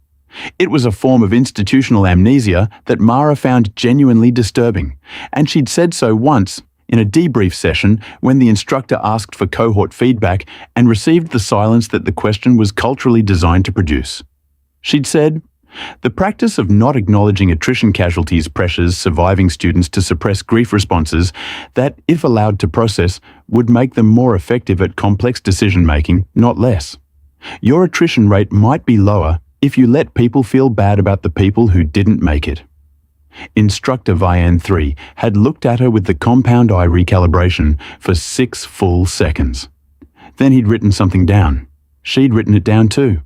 It was a form of institutional amnesia that Mara found genuinely disturbing, and she'd said so once in a debrief session when the instructor asked for cohort feedback and received the silence that the question was culturally designed to produce. She'd said, the practice of not acknowledging attrition casualties pressures surviving students to suppress grief responses that, if allowed to process, would make them more effective at complex decision-making, not less. Your attrition rate might be lower if you let people feel bad about the people who didn't make it. Instructor Vian 3 had looked at her with the compound eye recalibration for 6 full seconds. Then he'd written something down. She'd written it down too.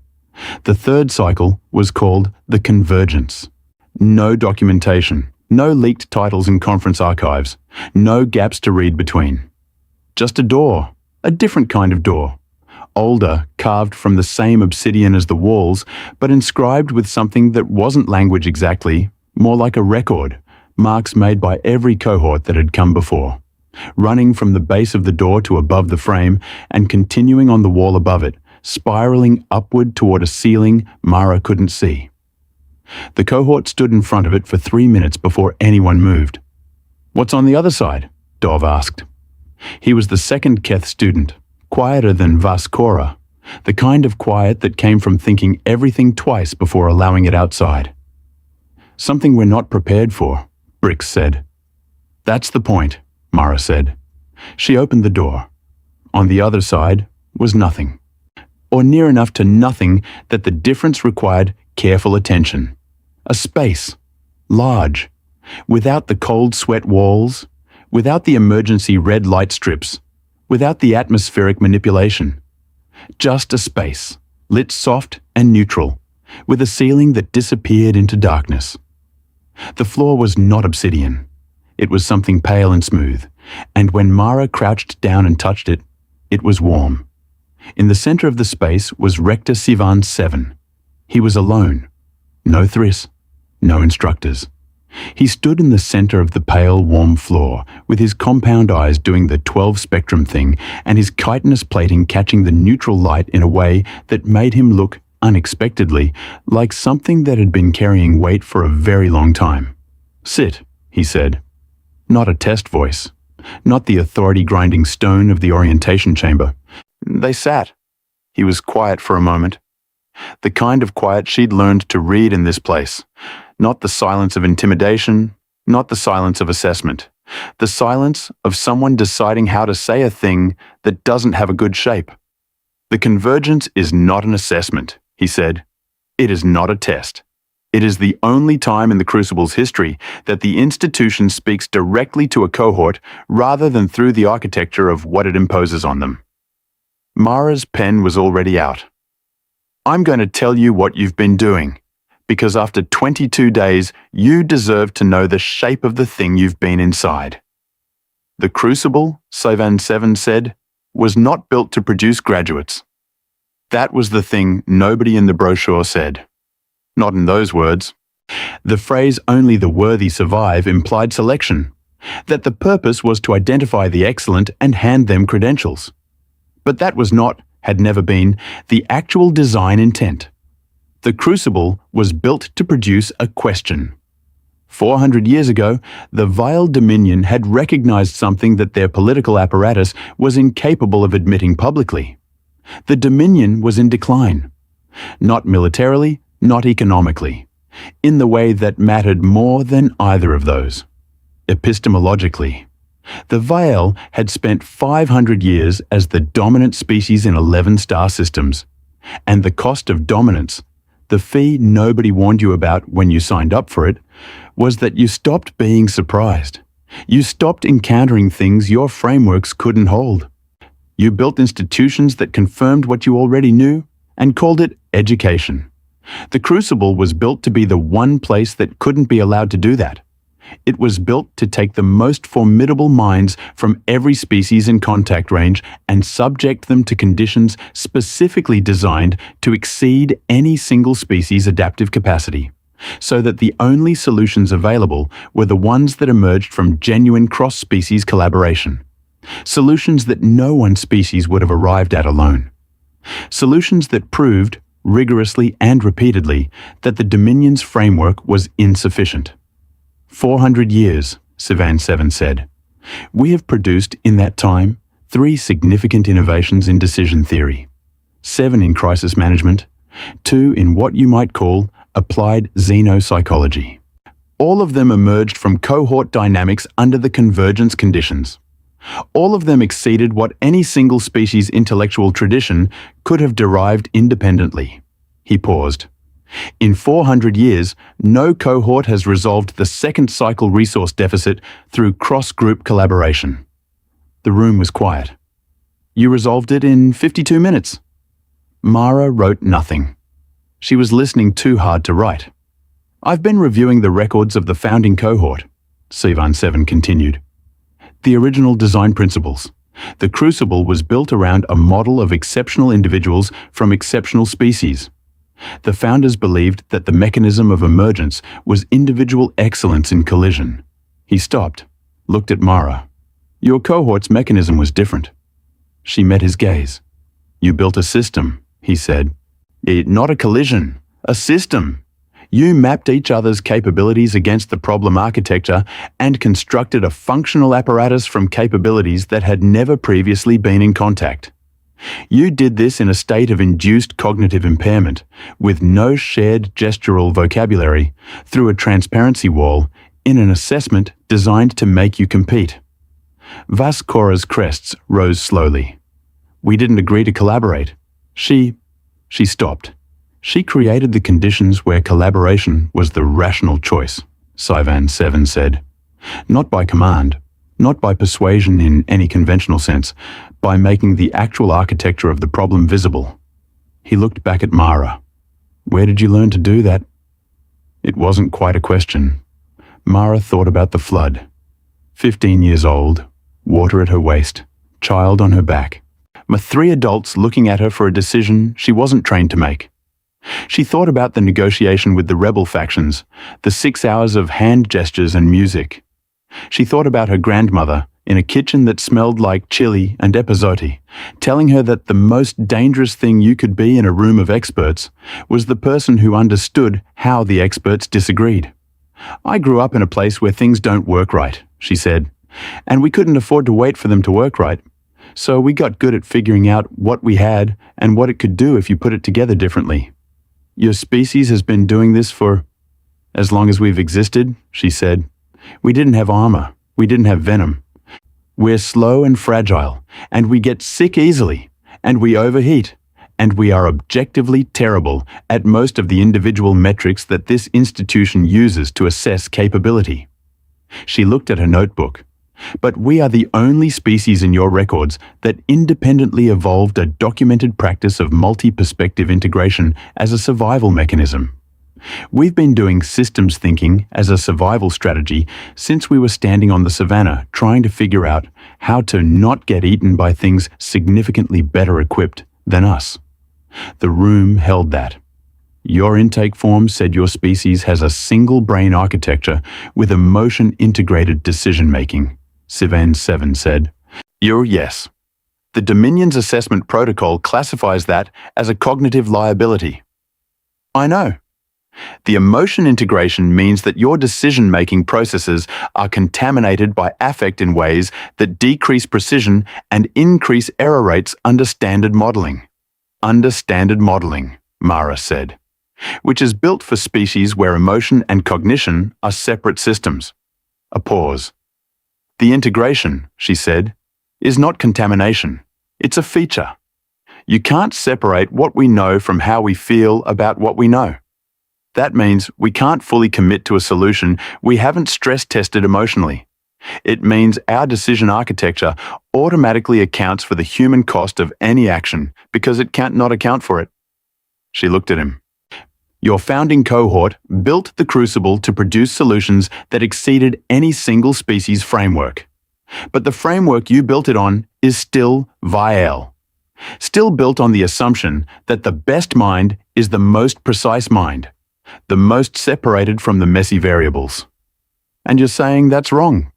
The third cycle was called the Convergence. No documentation, no leaked titles in conference archives, no gaps to read between. Just a door, a different kind of door. Older, carved from the same obsidian as the walls, but inscribed with something that wasn't language exactly, more like a record, marks made by every cohort that had come before, running from the base of the door to above the frame and continuing on the wall above it, spiraling upward toward a ceiling Mara couldn't see. The cohort stood in front of it for 3 minutes before anyone moved. What's on the other side? Dov asked. He was the second Keth student, quieter than Vaskora, the kind of quiet that came from thinking everything twice before allowing it outside. Something we're not prepared for, Brix said. That's the point, Mara said. She opened the door. On the other side was nothing. Or near enough to nothing that the difference required careful attention. A space, large, without the cold sweat walls, without the emergency red light strips, without the atmospheric manipulation. Just a space, lit soft and neutral, with a ceiling that disappeared into darkness. The floor was not obsidian. It was something pale and smooth, and when Mara crouched down and touched it, it was warm. In the center of the space was Rector Sivan 7. He was alone, No Thriss, no instructors. He stood in the center of the pale, warm floor, with his compound eyes doing the 12-spectrum thing and his chitinous plating catching the neutral light in a way that made him look, unexpectedly, like something that had been carrying weight for a very long time. "Sit," he said. Not a test voice. Not the authority-grinding stone of the orientation chamber. They sat. He was quiet for a moment. The kind of quiet she'd learned to read in this place. Not the silence of intimidation, not the silence of assessment. The silence of someone deciding how to say a thing that doesn't have a good shape. "The convergence is not an assessment," he said. "It is not a test. It is the only time in the Crucible's history that the institution speaks directly to a cohort rather than through the architecture of what it imposes on them." Mara's pen was already out. "I'm going to tell you what you've been doing, because after 22 days, you deserve to know the shape of the thing you've been inside." The Crucible, Sovan 7 said, was not built to produce graduates. That was the thing nobody in the brochure said. Not in those words. The phrase "only the worthy survive" implied selection, that the purpose was to identify the excellent and hand them credentials. But that was not, had never been, the actual design intent. The Crucible was built to produce a question. 400 years ago, the vile Dominion had recognized something that their political apparatus was incapable of admitting publicly. The Dominion was in decline. Not militarily, not economically, in the way that mattered more than either of those. Epistemologically, the Vale had spent 500 years as the dominant species in 11 star systems, and the cost of dominance, the fee nobody warned you about when you signed up for it, was that you stopped being surprised. You stopped encountering things your frameworks couldn't hold. You built institutions that confirmed what you already knew and called it education. The Crucible was built to be the one place that couldn't be allowed to do that. It was built to take the most formidable minds from every species in contact range and subject them to conditions specifically designed to exceed any single species' adaptive capacity, so that the only solutions available were the ones that emerged from genuine cross-species collaboration. Solutions that no one species would have arrived at alone. Solutions that proved, rigorously and repeatedly, that the Dominion's framework was insufficient. 400 years, Sovan 7 said. We have produced in that time 3 significant innovations in decision theory, 7 in crisis management, 2 in what you might call applied xenopsychology. All of them emerged from cohort dynamics under the convergence conditions. All of them exceeded what any single species' intellectual tradition could have derived independently. He paused. In 400 years, no cohort has resolved the second cycle resource deficit through cross-group collaboration. The room was quiet. You resolved it in 52 minutes. Mara wrote nothing. She was listening too hard to write. I've been reviewing the records of the founding cohort, Sivan 7 continued. The original design principles. The Crucible was built around a model of exceptional individuals from exceptional species. The founders believed that the mechanism of emergence was individual excellence in collision. He stopped, looked at Mara. Your cohort's mechanism was different. She met his gaze. You built a system, he said. Not a collision, a system. You mapped each other's capabilities against the problem architecture and constructed a functional apparatus from capabilities that had never previously been in contact. You did this in a state of induced cognitive impairment, with no shared gestural vocabulary, through a transparency wall, in an assessment designed to make you compete. Vaskora's crests rose slowly. We didn't agree to collaborate. She stopped. She created the conditions where collaboration was the rational choice, Sivan 7 said. Not by command, not by persuasion in any conventional sense, by making the actual architecture of the problem visible. He looked back at Mara. Where did you learn to do that? It wasn't quite a question. Mara thought about the flood. 15 years old, water at her waist, child on her back. 3 adults looking at her for a decision she wasn't trained to make. She thought about the negotiation with the rebel factions, the 6 hours of hand gestures and music. She thought about her grandmother in a kitchen that smelled like chili and epazote, telling her that the most dangerous thing you could be in a room of experts was the person who understood how the experts disagreed. "I grew up in a place where things don't work right," she said, "and we couldn't afford to wait for them to work right. So we got good at figuring out what we had and what it could do if you put it together differently. Your species has been doing this for as long as we've existed," she said. "We didn't have armor. We didn't have venom. We're slow and fragile, and we get sick easily, and we overheat, and we are objectively terrible at most of the individual metrics that this institution uses to assess capability." She looked at her notebook. "But we are the only species in your records that independently evolved a documented practice of multi-perspective integration as a survival mechanism. We've been doing systems thinking as a survival strategy since we were standing on the savannah trying to figure out how to not get eaten by things significantly better equipped than us." The room held that. "Your intake form said your species has a single brain architecture with emotion-integrated decision-making," Sivan 7 said. Yes. The Dominion's assessment protocol classifies that as a cognitive liability." "I know. The emotion integration means that your decision-making processes are contaminated by affect in ways that decrease precision and increase error rates under standard modeling." "Under standard modeling," Mara said, "which is built for species where emotion and cognition are separate systems." A pause. "The integration," she said, "is not contamination. It's a feature. You can't separate what we know from how we feel about what we know. That means we can't fully commit to a solution we haven't stress-tested emotionally. It means our decision architecture automatically accounts for the human cost of any action because it can't not account for it." She looked at him. "Your founding cohort built the Crucible to produce solutions that exceeded any single species framework. But the framework you built it on is still vile. Still built on the assumption that the best mind is the most precise mind, the most separated from the messy variables. And you're saying that's wrong.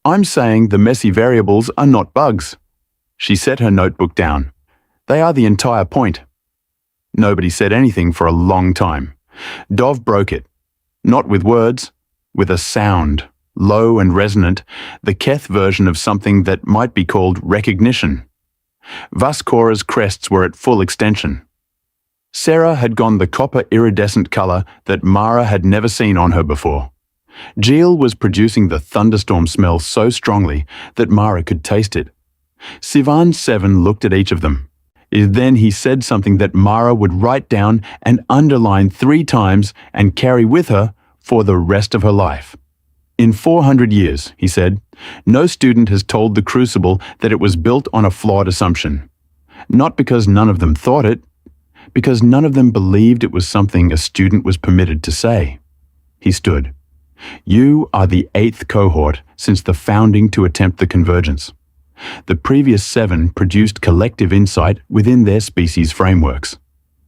I'm saying the messy variables are not bugs." She set her notebook down. "They are the entire point." Nobody said anything for a long time. Dov broke it. Not with words, with a sound, low and resonant, the Keth version of something that might be called recognition. Vaskora's crests were at full extension. Sarah had gone the copper iridescent color that Mara had never seen on her before. Jill was producing the thunderstorm smell so strongly that Mara could taste it. Sivan 7 looked at each of them. Then he said something that Mara would write down and underline 3 times and carry with her for the rest of her life. "In 400 years," he said, "no student has told the Crucible that it was built on a flawed assumption. Not because none of them thought it, because none of them believed it was something a student was permitted to say." He stood. "You are the 8th cohort since the founding to attempt the convergence. The previous 7 produced collective insight within their species frameworks.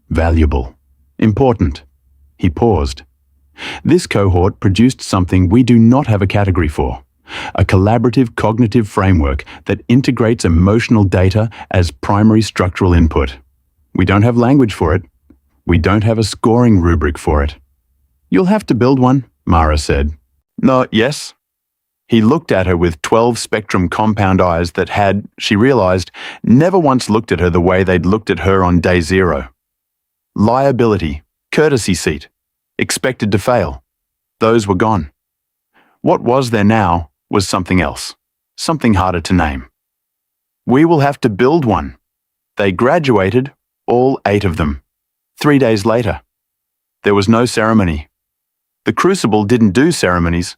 Valuable. Important." He paused. "This cohort produced something we do not have a category for. A collaborative cognitive framework that integrates emotional data as primary structural input. We don't have language for it. We don't have a scoring rubric for it." "You'll have to build one," Mara said. "No, yes." He looked at her with 12 spectrum compound eyes that had, she realized, never once looked at her the way they'd looked at her on day 0. Liability, courtesy seat, expected to fail. Those were gone. What was there now was something else, something harder to name. "We will have to build one." They graduated, all 8 of them, 3 days later. There was no ceremony. The Crucible didn't do ceremonies.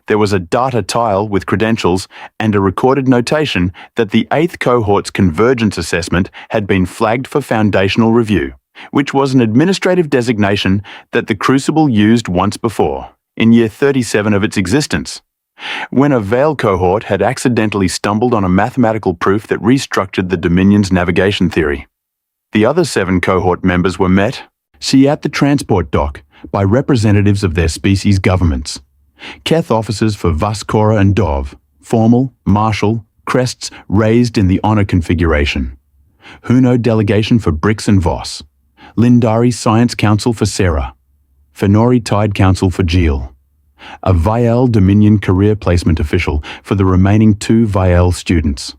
There was a data tile with credentials and a recorded notation that the 8th cohort's convergence assessment had been flagged for foundational review, which was an administrative designation that the Crucible used once before, in year 37 of its existence, when a Veil cohort had accidentally stumbled on a mathematical proof that restructured the Dominion's navigation theory. The other 7 cohort members were met, See, at the transport dock, by representatives of their species' governments. Keth officers for Vaskora and Dov, formal, martial, crests raised in the honour configuration. Huno delegation for Brix and Voss. Lindari Science Council for Sarah. Fenori Tide Council for Geel. A Vael Dominion career placement official for the remaining 2 Vael students.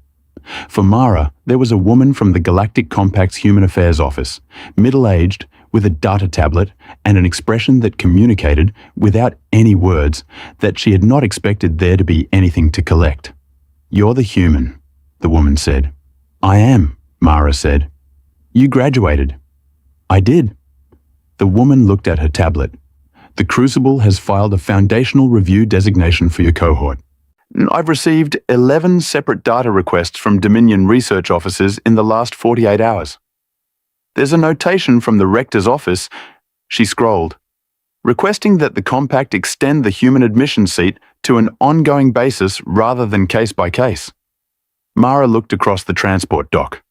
For Mara, there was a woman from the Galactic Compact's Human Affairs Office, middle-aged, with a data tablet and an expression that communicated, without any words, that she had not expected there to be anything to collect. "You're the human," the woman said. "I am," Mara said. "You graduated." "I did." The woman looked at her tablet. "The Crucible has filed a foundational review designation for your cohort. I've received 11 separate data requests from Dominion research officers in the last 48 hours. There's a notation from the rector's office," she scrolled, "requesting that the compact extend the human admission seat to an ongoing basis rather than case by case." Mara looked across the transport dock.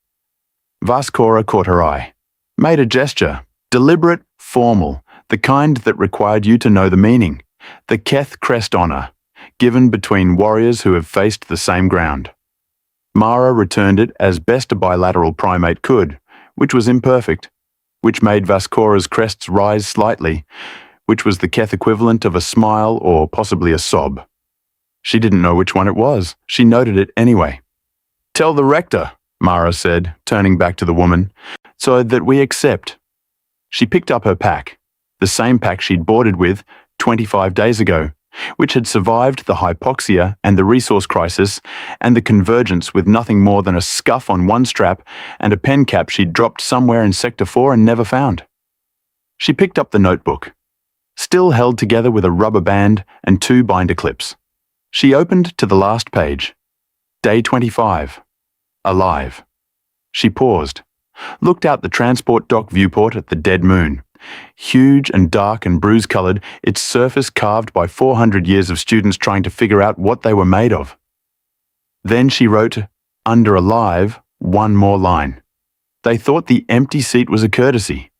Vaskora caught her eye, made a gesture, deliberate, formal, the kind that required you to know the meaning, the Keth crest honour, given between warriors who have faced the same ground. Mara returned it as best a bilateral primate could, which was imperfect, which made Vaskora's crests rise slightly, which was the Keth equivalent of a smile or possibly a sob. She didn't know which one it was. She noted it anyway. "Tell the rector," Mara said, turning back to the woman, "so that we accept." She picked up her pack, the same pack she'd boarded with 25 days ago, which had survived the hypoxia and the resource crisis and the convergence with nothing more than a scuff on one strap and a pen cap she'd dropped somewhere in Sector 4 and never found. She picked up the notebook, still held together with a rubber band and 2 binder clips. She opened to the last page. Day 25. Alive. She paused, looked out the transport dock viewport at the dead moon. Huge and dark and bruise-coloured, its surface carved by 400 years of students trying to figure out what they were made of. Then she wrote, under alive, 1 more line. They thought the empty seat was a courtesy.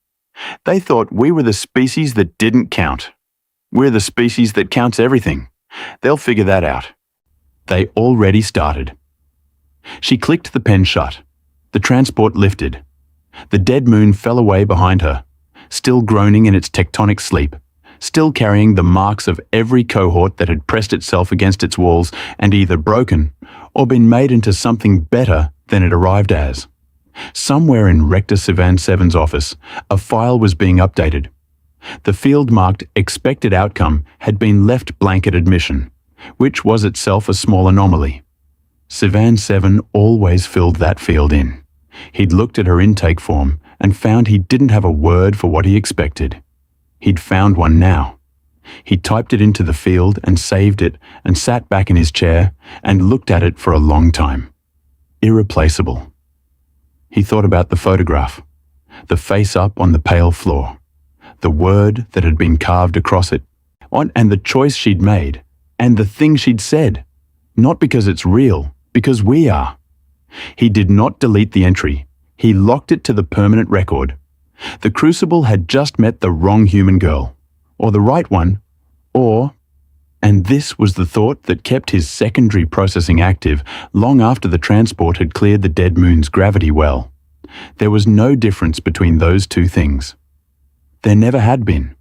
They thought we were the species that didn't count. We're the species that counts everything. They'll figure that out. They already started. She clicked the pen shut. The transport lifted. The dead moon fell away behind her, still groaning in its tectonic sleep, still carrying the marks of every cohort that had pressed itself against its walls and either broken or been made into something better than it arrived as. Somewhere in Rector Sivan Seven's office, a file was being updated. The field marked expected outcome had been left blank at admission, which was itself a small anomaly. Sivan Seven always filled that field in. He'd looked at her intake form and found he didn't have a word for what he expected. He'd found one now. He typed it into the field and saved it and sat back in his chair and looked at it for a long time. Irreplaceable. He thought about the photograph, the face up on the pale floor, the word that had been carved across it, and the choice she'd made, and the thing she'd said. Not because it's real, because we are. He did not delete the entry. He locked it to the permanent record. The Crucible had just met the wrong human girl, or the right one, or... And this was the thought that kept his secondary processing active long after the transport had cleared the dead moon's gravity well. There was no difference between those two things. There never had been.